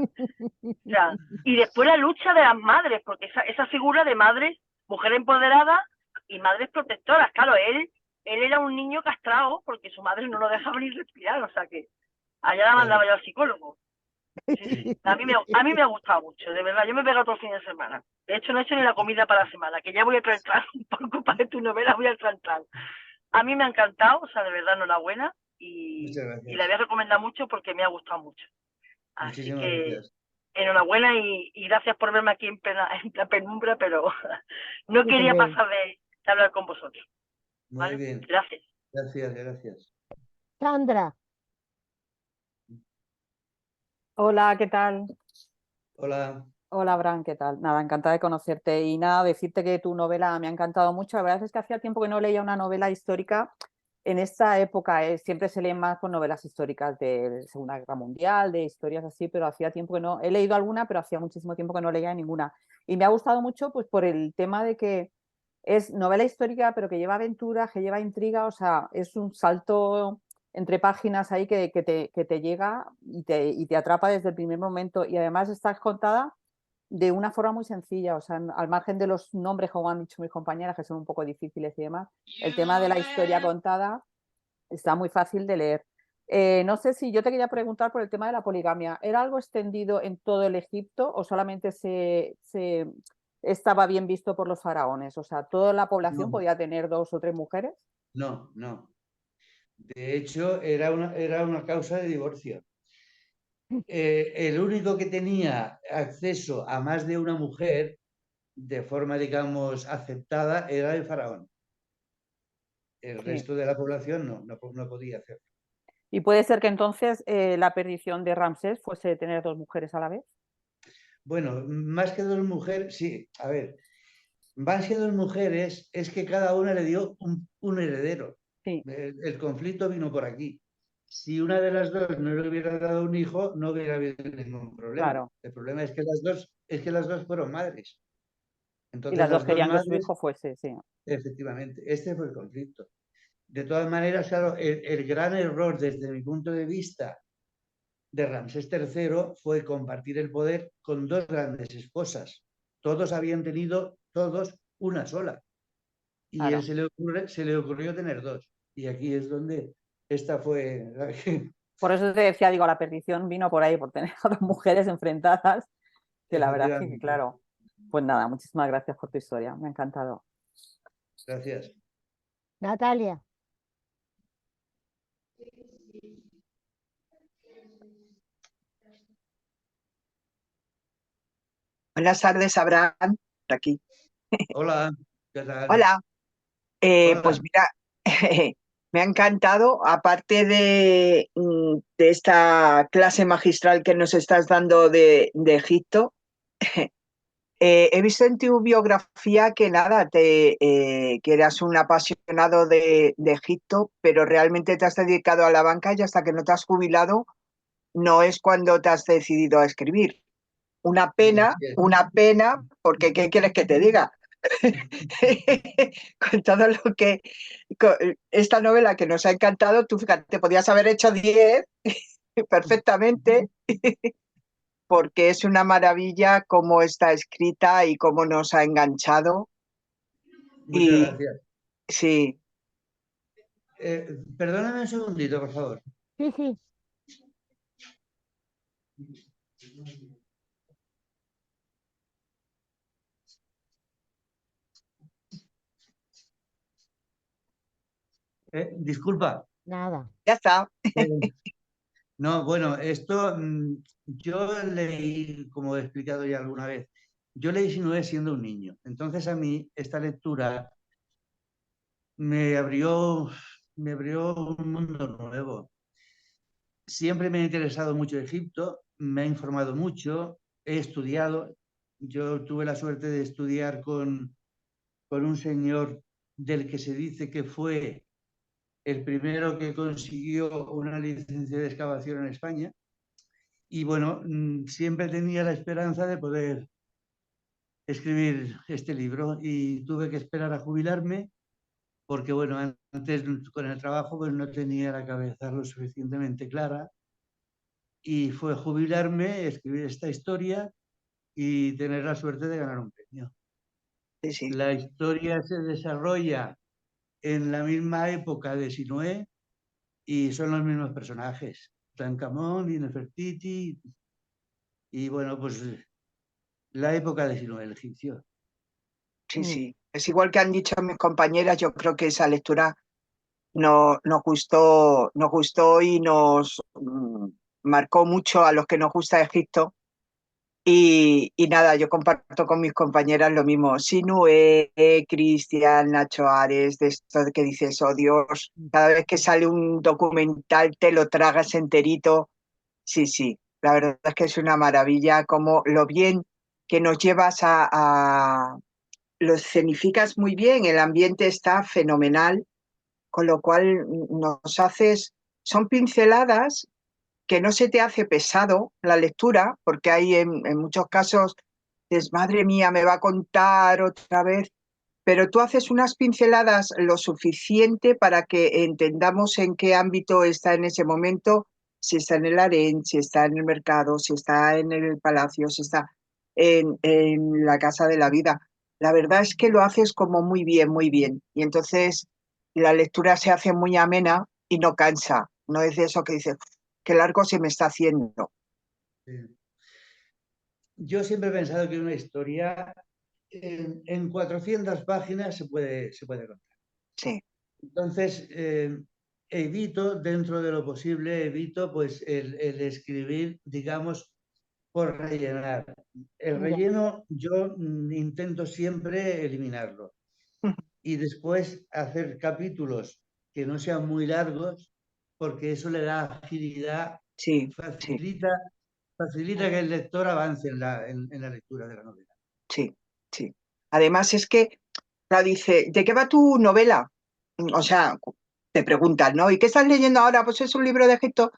O sea, y después la lucha de las madres, porque esa figura de madres, mujer empoderada y madres protectoras. Claro, él era un niño castrado porque su madre no lo dejaba ni respirar, o sea que allá la mandaba yo al psicólogo. Sí. A mí me ha gustado mucho, de verdad. Yo me he pegado todo el fin de semana. De hecho, no he hecho ni la comida para la semana, que ya voy a tratar, por culpa de tu novela, voy a tratar. A mí me ha encantado, o sea, de verdad, enhorabuena. Y la voy a recomendar mucho porque me ha gustado mucho. Así Muchísimas que gracias. enhorabuena y gracias por verme aquí en la penumbra, pero no quería pasar de hablar con vosotros. Muy bien. Gracias. Gracias. Sandra. Hola, ¿qué tal? Hola. Hola, Bran, ¿qué tal? Nada, encantada de conocerte y nada, decirte que tu novela me ha encantado mucho. La verdad es que hacía tiempo que no leía una novela histórica. En esta época siempre se leen más con novelas históricas de Segunda Guerra Mundial, de historias así, pero hacía tiempo que no, he leído alguna, pero hacía muchísimo tiempo que no leía ninguna. Y me ha gustado mucho pues por el tema de que es novela histórica, pero que lleva aventura, que lleva intriga, o sea, es un salto entre páginas ahí que te llega y te atrapa desde el primer momento. Y además está contada de una forma muy sencilla, o sea, al margen de los nombres, como han dicho mis compañeras, que son un poco difíciles y demás, el tema de la historia contada está muy fácil de leer. No sé si yo te quería preguntar por el tema de la poligamia. ¿Era algo extendido en todo el Egipto o solamente se estaba bien visto por los faraones? O sea, ¿toda la población No, podía tener 2 o 3 mujeres? no. De hecho, era una causa de divorcio. El único que tenía acceso a más de una mujer de forma, digamos, aceptada era el faraón. El Sí. resto de la población no podía hacerlo. ¿Y puede ser que entonces la perdición de Ramsés fuese tener 2 mujeres a la vez? Bueno, más que 2 mujeres, sí, a ver, más que 2 mujeres es que cada una le dio un heredero. Sí. El conflicto vino por aquí. Si una de las dos no le hubiera dado un hijo, no hubiera habido ningún problema. Claro. El problema es que las dos fueron madres. Y Entonces las 2 las dos querían que su madres, hijo fuese, sí. efectivamente, este fue el conflicto. De todas maneras, claro, el gran error desde mi punto de vista de Ramsés III fue compartir el poder con 2 grandes esposas. Todos habían tenido, una sola. Y Claro. él se le ocurrió tener 2. Y aquí es donde esta fue la que... Por eso te decía, digo, la perdición vino por ahí, por tener a 2 mujeres enfrentadas, que la verdad es que, claro. Pues nada, muchísimas gracias por tu historia, me ha encantado. Gracias. Natalia. Buenas tardes, Abraham, por aquí. Hola, ¿qué tal? Hola. Hola. Pues mira, me ha encantado, aparte de esta clase magistral que nos estás dando de Egipto, he visto en tu biografía que nada, que eras un apasionado de Egipto, pero realmente te has dedicado a la banca y hasta que no te has jubilado no es cuando te has decidido a escribir. Una pena, porque ¿qué quieres que te diga? Con todo lo que... Con esta novela que nos ha encantado, tú fíjate, podías haber hecho 10 perfectamente, porque es una maravilla cómo está escrita y cómo nos ha enganchado. Muchas gracias. Sí. Perdóname un segundito, por favor. Sí, sí. Disculpa. Nada. Ya está. No, bueno, esto yo leí, como he explicado ya alguna vez, yo leí Sinué siendo un niño. Entonces a mí esta lectura me abrió un mundo nuevo. Siempre me ha interesado mucho Egipto, me ha informado mucho, he estudiado. Yo tuve la suerte de estudiar con un señor del que se dice que fue el primero que consiguió una licencia de excavación en España. Y bueno, siempre tenía la esperanza de poder escribir este libro y tuve que esperar a jubilarme porque, bueno, antes con el trabajo pues no tenía la cabeza lo suficientemente clara y fue jubilarme, escribir esta historia y tener la suerte de ganar un premio. Sí, sí. La historia se desarrolla en la misma época de Sinué y son los mismos personajes, Tutankamón y Nefertiti y bueno, pues la época de Sinué, el egipcio. Sí, sí. Es igual que han dicho mis compañeras, yo creo que esa lectura nos gustó y nos marcó mucho a los que nos gusta Egipto. Y nada, yo comparto con mis compañeras lo mismo. Sinué, Cristian, Nacho Ares, de esto que dices, oh Dios, cada vez que sale un documental te lo tragas enterito. Sí, sí, la verdad es que es una maravilla como lo bien que nos llevas lo escenificas muy bien, el ambiente está fenomenal, con lo cual nos haces, son pinceladas que no se te hace pesado la lectura, porque hay en muchos casos, dices, madre mía, me va a contar otra vez, pero tú haces unas pinceladas lo suficiente para que entendamos en qué ámbito está en ese momento, si está en el harén, si está en el mercado, si está en el palacio, si está en la casa de la vida. La verdad es que lo haces como muy bien, muy bien. Y entonces la lectura se hace muy amena y no cansa. No es de eso que dices, qué largo se me está haciendo. Sí. Yo siempre he pensado que una historia en 400 páginas se puede contar. Sí. Entonces, evito, dentro de lo posible, evito pues el escribir, digamos, por rellenar. El Ya. relleno yo intento siempre eliminarlo. Y después hacer capítulos que no sean muy largos, porque eso le da agilidad, Sí, sí, facilita que el lector avance en la lectura de la novela. sí, sí. Además es que, la dice, ¿de qué va tu novela? O sea, te preguntan, ¿no? ¿Y qué estás leyendo ahora? Pues es un libro de Egipto.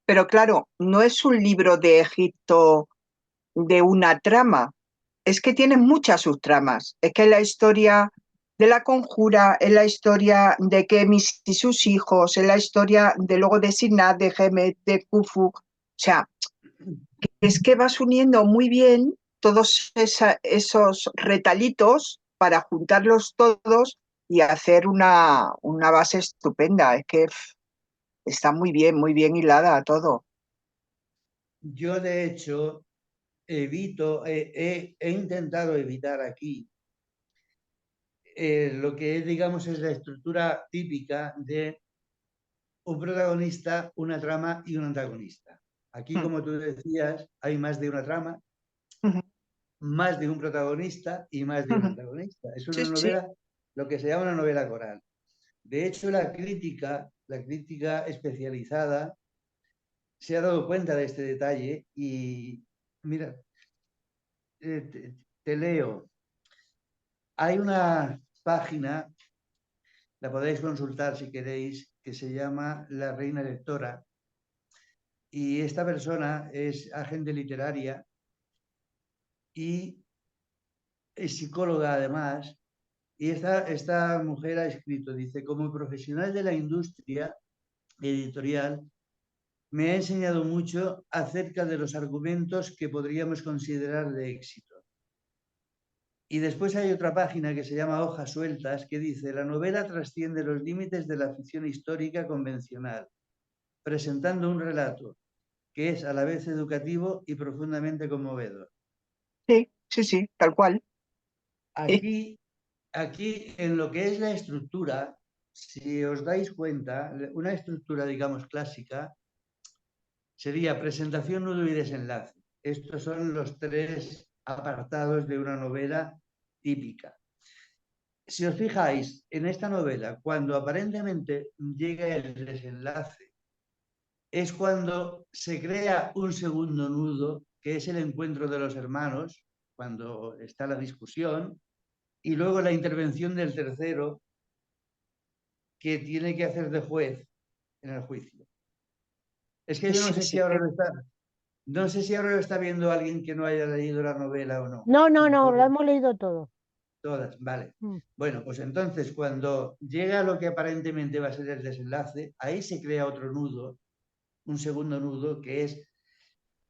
Pero claro, no es un libro de Egipto de una trama, es que tiene muchas subtramas. Es que es la historia de la conjura, es la historia de Kemis y sus hijos, es la historia de luego de Sinat, de Gemet, de Khufu. O sea, es que vas uniendo muy bien todos esos retalitos para juntarlos todos y hacer una base estupenda. Es que está muy bien hilada todo. Yo, de hecho, he intentado evitar aquí lo que digamos, es la estructura típica de un protagonista, una trama y un antagonista. Aquí, como tú decías, hay más de una trama, más de un protagonista y más de un antagonista. Es una novela, lo que se llama una novela coral. De hecho, la crítica especializada se ha dado cuenta de este detalle y, mira, te leo. Hay una página, la podéis consultar si queréis, que se llama La Reina Lectora. Y esta persona es agente literaria y es psicóloga además. Y esta mujer ha escrito, dice, como profesional de la industria editorial, me ha enseñado mucho acerca de los argumentos que podríamos considerar de éxito. Y después hay otra página que se llama Hojas Sueltas, que dice, la novela trasciende los límites de la ficción histórica convencional, presentando un relato que es a la vez educativo y profundamente conmovedor. Sí, sí, sí, tal cual. Aquí, en lo que es la estructura, si os dais cuenta, una estructura, digamos, clásica, sería presentación, nudo y desenlace. Estos son los tres apartados de una novela típica. Si os fijáis, en esta novela, cuando aparentemente llega el desenlace, es cuando se crea un segundo nudo, que es el encuentro de los hermanos, cuando está la discusión, y luego la intervención del tercero, que tiene que hacer de juez en el juicio. Es que yo no sé si ahora lo está viendo alguien que no haya leído la novela o no. No, lo hemos leído todo. Todas, vale. Bueno, pues entonces cuando llega a lo que aparentemente va a ser el desenlace, ahí se crea otro nudo, un segundo nudo, que es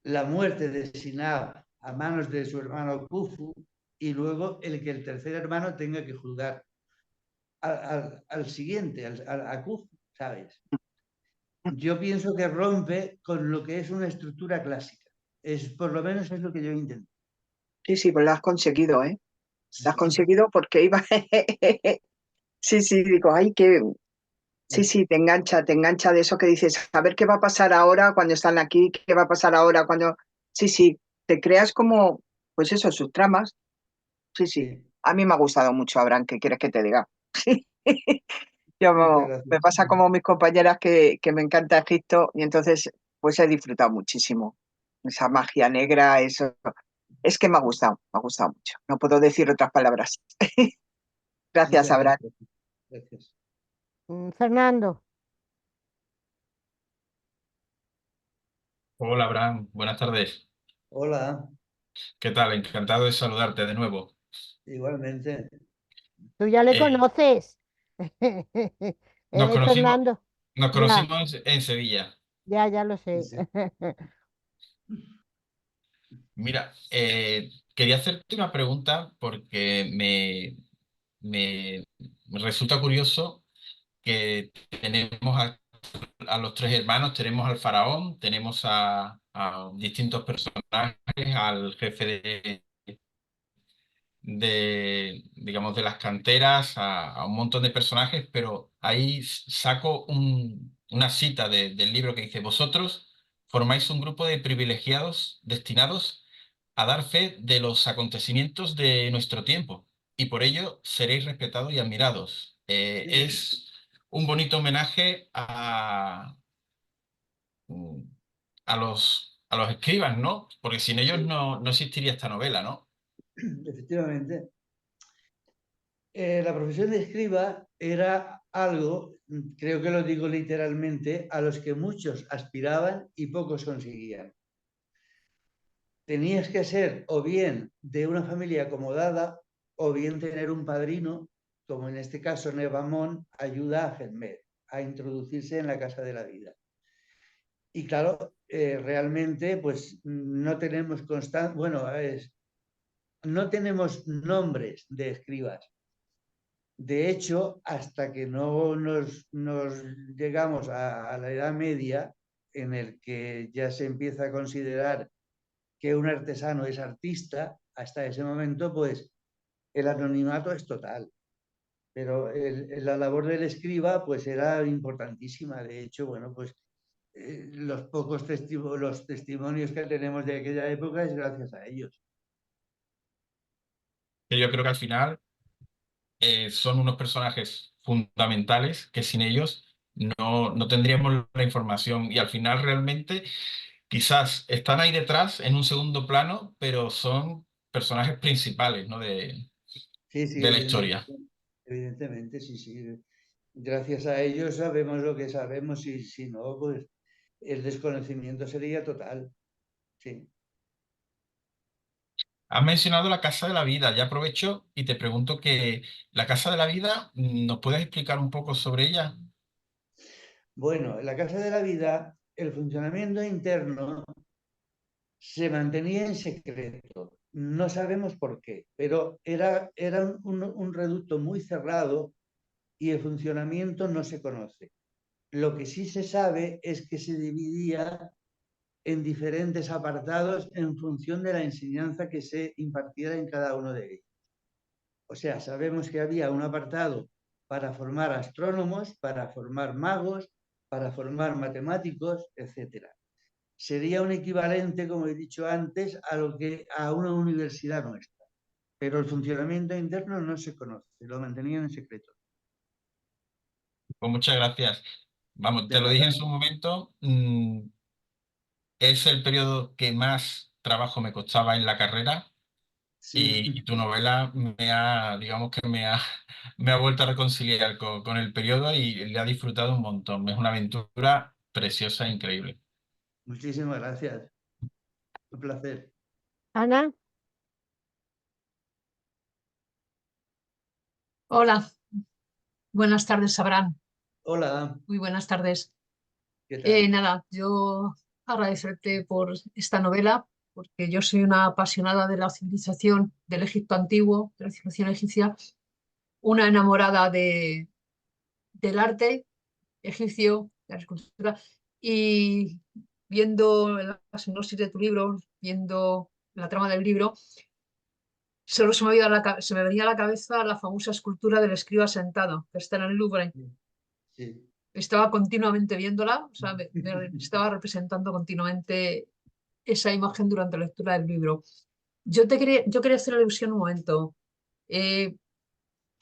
la muerte de Sinab a manos de su hermano Khufu y luego el que el tercer hermano tenga que juzgar al siguiente, a Khufu, ¿sabes? Yo pienso que rompe con lo que es una estructura clásica. Por lo menos es lo que yo intento. Sí, sí, pues lo has conseguido, ¿eh? Lo has conseguido porque iba... Sí, sí, digo, ay, que... Sí, sí, te engancha de eso que dices, a ver qué va a pasar ahora cuando están aquí, qué va a pasar ahora cuando... Sí, sí, te creas como, pues eso, sus tramas. Sí, sí. A mí me ha gustado mucho, Abraham, ¿qué quieres que te diga? Me pasa como mis compañeras que me encanta Egipto y entonces pues he disfrutado muchísimo. Esa magia negra, eso. Es que me ha gustado mucho. No puedo decir otras palabras. Gracias, Muchas Abraham. gracias. Fernando. Hola, Abraham. Buenas tardes. Hola. ¿Qué tal? Encantado de saludarte de nuevo. Igualmente. Tú ya le Eh, conoces. Él nos es conocimos, Fernando. nos Ya, conocimos en Sevilla. ya lo Sí, sé. sí. Mira, quería hacerte una pregunta porque me resulta curioso que tenemos a los tres hermanos, tenemos al faraón, tenemos a distintos personajes, al jefe digamos, de las canteras, a un montón de personajes, pero ahí saco una cita del libro que dice: vosotros formáis un grupo de privilegiados destinados a dar fe de los acontecimientos de nuestro tiempo, y por ello seréis respetados y admirados. Es un bonito homenaje a los escribas, ¿no? Porque sin ellos Sí, no existiría esta novela, ¿no? efectivamente. La profesión de escriba era algo, creo que lo digo literalmente, a los que muchos aspiraban y pocos conseguían. Tenías que ser o bien de una familia acomodada o bien tener un padrino, como en este caso Nevamón ayuda a Helmet a introducirse en la Casa de la Vida. Y claro, realmente pues no tenemos no tenemos nombres de escribas. De hecho, hasta que no nos llegamos a la Edad Media, en el que ya se empieza a considerar que un artesano es artista, hasta ese momento, pues el anonimato es total. Pero la labor del escriba, pues era importantísima. De hecho, bueno, pues los pocos los testimonios que tenemos de aquella época es gracias a ellos. Que yo creo que al final son unos personajes fundamentales que sin ellos no tendríamos la información, y al final realmente quizás están ahí detrás en un segundo plano, pero son personajes principales, ¿no? Sí, sí, de la historia. evidentemente, sí, sí. Gracias a ellos sabemos lo que sabemos y si no, pues el desconocimiento sería total. Sí. Has mencionado la Casa de la Vida. Ya aprovecho y te pregunto que la Casa de la Vida, ¿nos puedes explicar un poco sobre ella? Bueno, en la Casa de la Vida, el funcionamiento interno se mantenía en secreto. No sabemos por qué, pero era un reducto muy cerrado y el funcionamiento no se conoce. Lo que sí se sabe es que se dividía en diferentes apartados en función de la enseñanza que se impartiera en cada uno de ellos. O sea, sabemos que había un apartado para formar astrónomos, para formar magos, para formar matemáticos, etc. Sería un equivalente, como he dicho antes, a una universidad nuestra. Pero el funcionamiento interno no se conoce, lo mantenían en secreto. Pues muchas gracias. Vamos, De te lo dije nada. en su momento, es el periodo que más trabajo me costaba en la carrera, Sí. y tu novela digamos que me ha vuelto a reconciliar con el periodo y le ha disfrutado un montón. Es una aventura preciosa e increíble. Muchísimas gracias. Un placer. Ana, Hola, buenas tardes, Abraham. Hola, Muy buenas tardes. ¿qué tal? Nada, yo agradecerte por esta novela, porque yo soy una apasionada de la civilización del Egipto antiguo, de la civilización egipcia, una enamorada del arte egipcio, de la escultura, y viendo la sinopsis de tu libro, viendo la trama del libro, solo se me venía a la cabeza la famosa escultura del escriba sentado, que está en el Louvre. Sí. Estaba continuamente viéndola, o sea, me estaba representando continuamente esa imagen durante la lectura del libro. Yo quería hacer alusión un momento. Eh,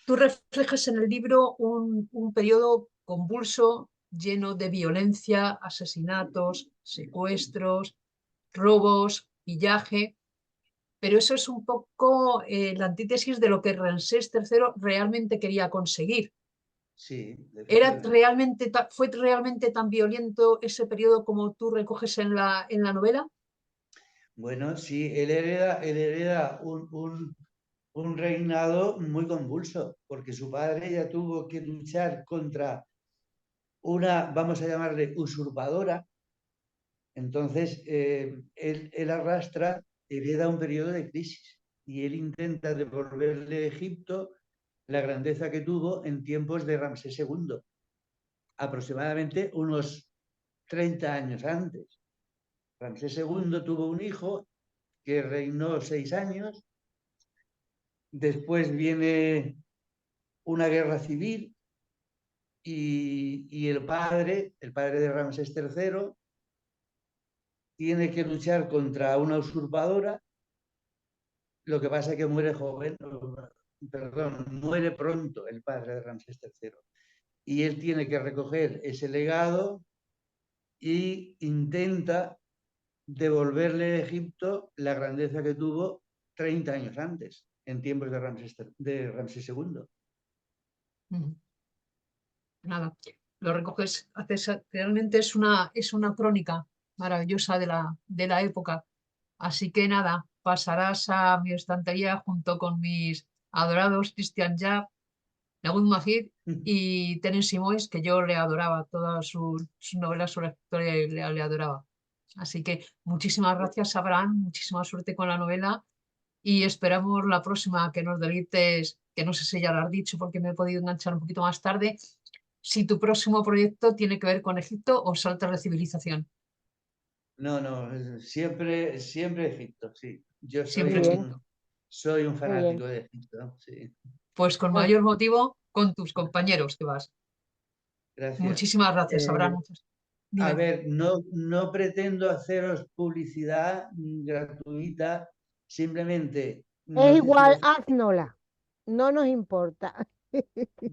Tú reflejas en el libro un periodo convulso, lleno de violencia, asesinatos, secuestros, robos, pillaje, pero eso es un poco la antítesis de lo que Ramsés III realmente quería conseguir. Sí, efectivamente. ¿Fue realmente tan violento ese periodo como tú recoges en la novela? Bueno, sí, él hereda un reinado muy convulso, porque su padre ya tuvo que luchar contra una, vamos a llamarle, usurpadora. Entonces, él arrastra, hereda un periodo de crisis y él intenta devolverle a Egipto la grandeza que tuvo en tiempos de Ramsés II, aproximadamente unos 30 años antes. Ramsés II tuvo un hijo que reinó 6 años, después viene una guerra civil y el padre de Ramsés III, tiene que luchar contra una usurpadora. Lo que pasa es que muere joven, perdón, muere pronto el padre de Ramsés III. Y él tiene que recoger ese legado e intenta devolverle a Egipto la grandeza que tuvo 30 años antes, en tiempos de Ramsés II. Nada, lo recoges, realmente es una crónica maravillosa de la época. Así que nada, pasarás a mi estantería junto con mis adorados Christian Japp, Naguib Mahid y Tennessee Moyes, que yo le adoraba, todas sus novelas sobre la historia le adoraba. Así que muchísimas gracias, Abraham, muchísima suerte con la novela y esperamos la próxima que nos deleites, que no sé si ya lo has dicho porque me he podido enganchar un poquito más tarde, si tu próximo proyecto tiene que ver con Egipto o saltos de civilización. No, siempre Egipto, sí. Yo Siempre Egipto. soy un fanático de Egipto, sí. Pues con mayor motivo con tus compañeros que vas. Gracias. Muchísimas gracias, Abraham. A ver, no pretendo haceros publicidad gratuita, simplemente... Es igual, haznola, no nos importa.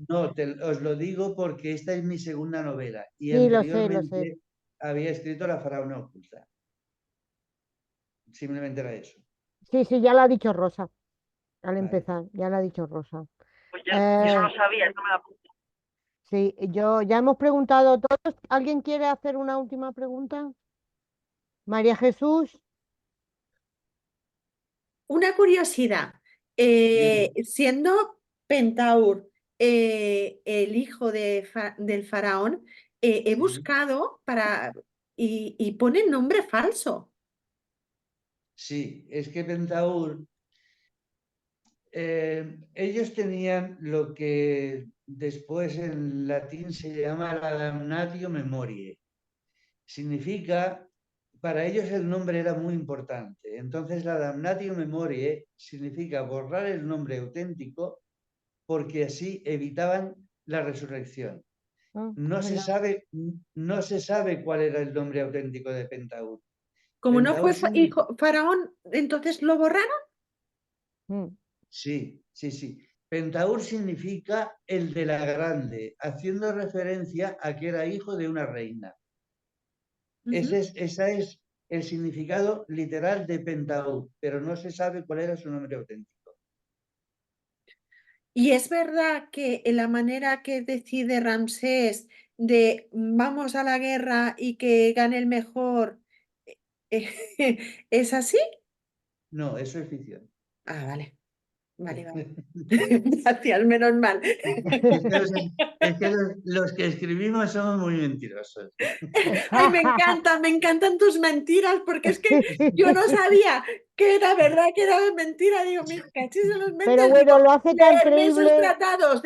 No, os lo digo porque esta es mi segunda novela y Sí, anteriormente había escrito La faraona oculta. Simplemente era eso. Sí, ya lo ha dicho Rosa, al empezar, ya lo ha dicho Rosa. Pues ya, eso lo sabía, eso me la apunto. Sí, ya hemos preguntado todos. ¿Alguien quiere hacer una última pregunta? María Jesús. Una curiosidad, siendo Pentaur el hijo del faraón, he buscado y pone nombre falso. Sí, es que Pentaur, ellos tenían lo que después en latín se llama la damnatio memoriae. Significa, para ellos el nombre era muy importante. Entonces la damnatio memoriae significa borrar el nombre auténtico porque así evitaban la resurrección. No se sabe cuál era el nombre auténtico de Pentaur. Como no fue hijo faraón, ¿entonces lo borraron? Sí. Pentaur significa el de la grande, haciendo referencia a que era hijo de una reina. Ese es el significado literal de Pentaur, pero no se sabe cuál era su nombre auténtico. Y es verdad que en la manera que decide Ramsés de vamos a la guerra y que gane el mejor, ¿es así? No, eso es ficción. Ah, vale. Gracias, menos mal. Es que los que escribimos somos muy mentirosos. Ay, me encantan tus mentiras, porque es que yo no sabía que era verdad, que era mentira. Digo, mira, cachis de los mentes. Pero bueno, lo hace tan creíble. Esos tratados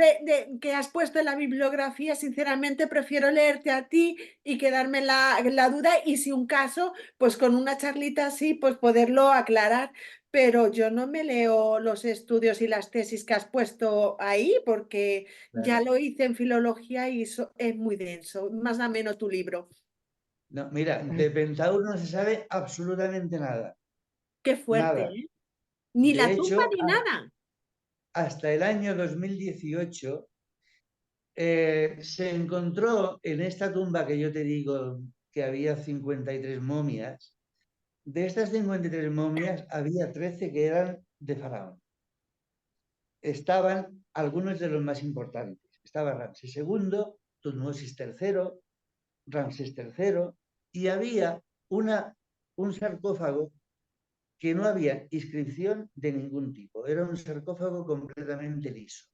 que has puesto en la bibliografía, sinceramente prefiero leerte a ti y quedarme la duda, y si un caso, pues con una charlita así, pues poderlo aclarar. Pero yo no me leo los estudios y las tesis que has puesto ahí, porque ya lo hice en filología y eso es muy denso. Más ameno tu libro. No, mira, de Pentaur no se sabe absolutamente nada. Qué fuerte, Nada. ¿eh? Ni la tumba hecho, ni nada. Hasta el año 2018 se encontró en esta tumba que yo te digo que había 53 momias. De estas 53 momias había 13 que eran de faraón. Estaban algunos de los más importantes. Estaba Ramsés II, Tutmosis III, Ramsés III, y había un sarcófago que no había inscripción de ningún tipo. Era un sarcófago completamente liso.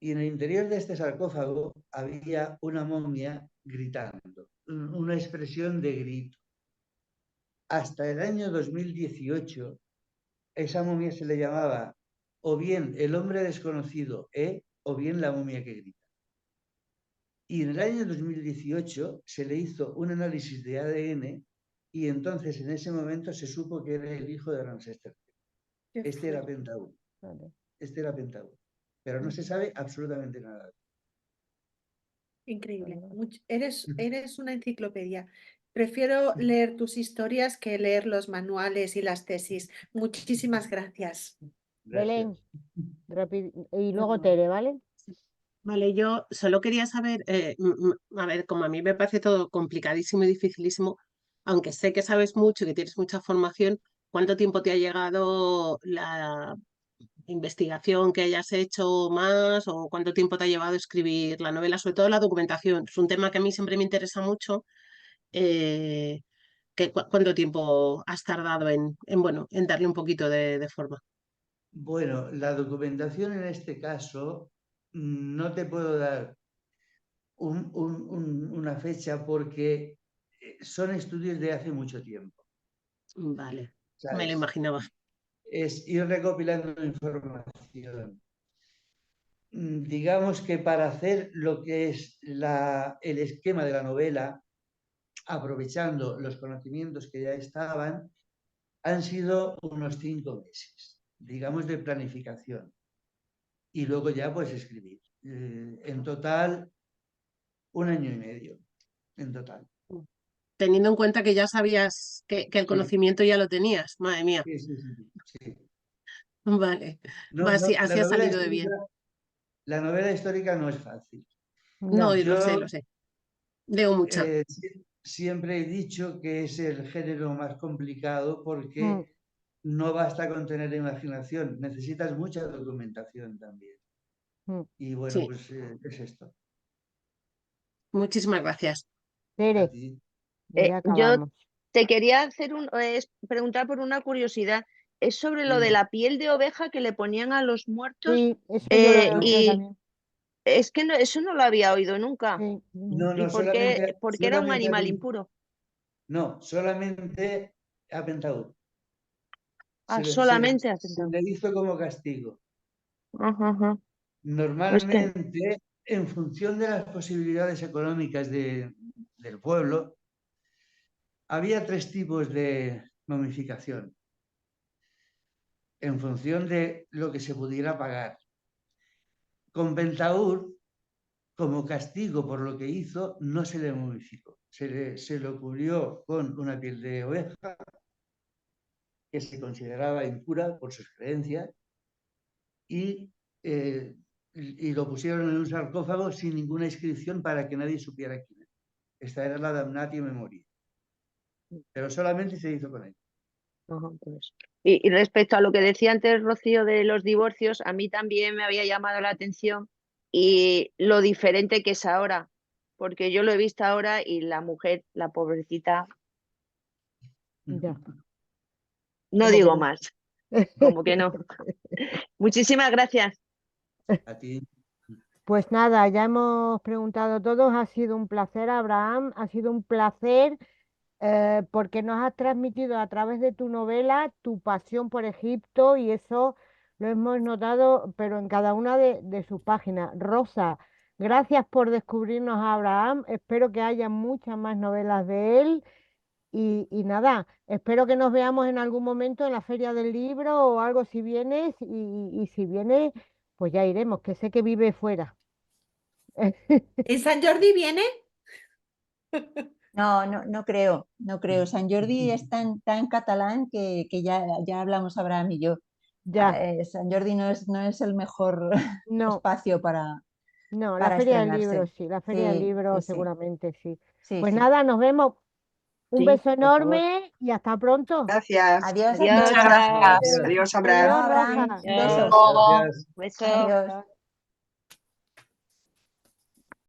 Y en el interior de este sarcófago había una momia gritando, una expresión de grito. Hasta el año 2018, esa momia se le llamaba o bien el hombre desconocido, o bien la momia que grita. Y en el año 2018 se le hizo un análisis de ADN y entonces en ese momento se supo que era el hijo de Ramsés III. Este era Pentáudo. Este era Pentáudo. Pero no se sabe absolutamente nada. Increíble. Eres una enciclopedia. Prefiero leer tus historias que leer los manuales y las tesis. Muchísimas gracias. Belén, y luego Tere, ¿vale? Vale, yo solo quería saber, a ver, como a mí me parece todo complicadísimo y dificilísimo, aunque sé que sabes mucho y que tienes mucha formación, ¿cuánto tiempo te ha llegado la investigación que hayas hecho más o cuánto tiempo te ha llevado escribir la novela, sobre todo la documentación? Es un tema que a mí siempre me interesa mucho. ¿Cuánto tiempo has tardado bueno, en darle un poquito de forma? Bueno, la documentación en este caso no te puedo dar una fecha porque son estudios de hace mucho tiempo. Vale, ¿Sabes? me lo imaginaba. Es ir recopilando información. Digamos que para hacer lo que es el esquema de la novela, aprovechando los conocimientos que ya estaban, han sido unos 5 meses, digamos, de planificación. Y luego ya pues escribir. En total, 1 año y medio, en total. Teniendo en cuenta que ya sabías que el conocimiento ya lo tenías, madre mía. Sí. Vale, No, así ha salido de bien. La novela histórica no es fácil. No, lo sé. Leo mucha. Siempre he dicho que es el género más complicado porque no basta con tener imaginación, necesitas mucha documentación también. Y bueno, Sí. pues es esto. Muchísimas gracias. Tere, ya Yo acabamos. te quería hacer preguntar por una curiosidad. Es sobre lo de la piel de oveja que le ponían a los muertos. Sí, eso yo lo he oído Y también. es que eso no lo había oído nunca. No, ¿Y por qué era un animal impuro? No, solamente a Pentáudo. Solamente a Se Pentáudo. le hizo como castigo. Ajá. Normalmente, en función de las posibilidades económicas del pueblo, había 3 tipos de momificación, en función de lo que se pudiera pagar. Con Pentáudo, como castigo por lo que hizo, no se le momificó. Se lo cubrió con una piel de oveja, que se consideraba impura por sus creencias, y lo pusieron en un sarcófago sin ninguna inscripción para que nadie supiera quién era. Esta era la damnatio memoriae. Pero solamente se hizo con él. Pues. Y respecto a lo que decía antes Rocío de los divorcios, a mí también me había llamado la atención y lo diferente que es ahora, porque yo lo he visto ahora y la mujer, la pobrecita, Ya. no digo más, como que no. Muchísimas gracias. A ti. Pues nada, ya hemos preguntado todos. Ha sido un placer, Abraham. Ha sido un placer porque nos has transmitido a través de tu novela tu pasión por Egipto y eso lo hemos notado, pero en cada una de sus páginas. Rosa, gracias por descubrirnos a Abraham. Espero que haya muchas más novelas de él. Y nada, espero que nos veamos en algún momento en la Feria del Libro o algo si vienes y si vienes, pues ya iremos, que sé que vive fuera. ¿En San Jordi viene? No creo. San Jordi es tan catalán que ya hablamos Abraham y yo. Ya. San Jordi no es el mejor No. espacio para la Feria del Libro, estrenarse. sí, la Feria del Libro Sí. seguramente sí. Sí, Pues sí. nada, nos vemos. Un Sí, beso por favor. enorme y hasta pronto. Gracias. Adiós a Adiós, todos. Abraham. Adiós, Adiós, Abraham. Rafa. Besos. Gracias. Beso. Adiós.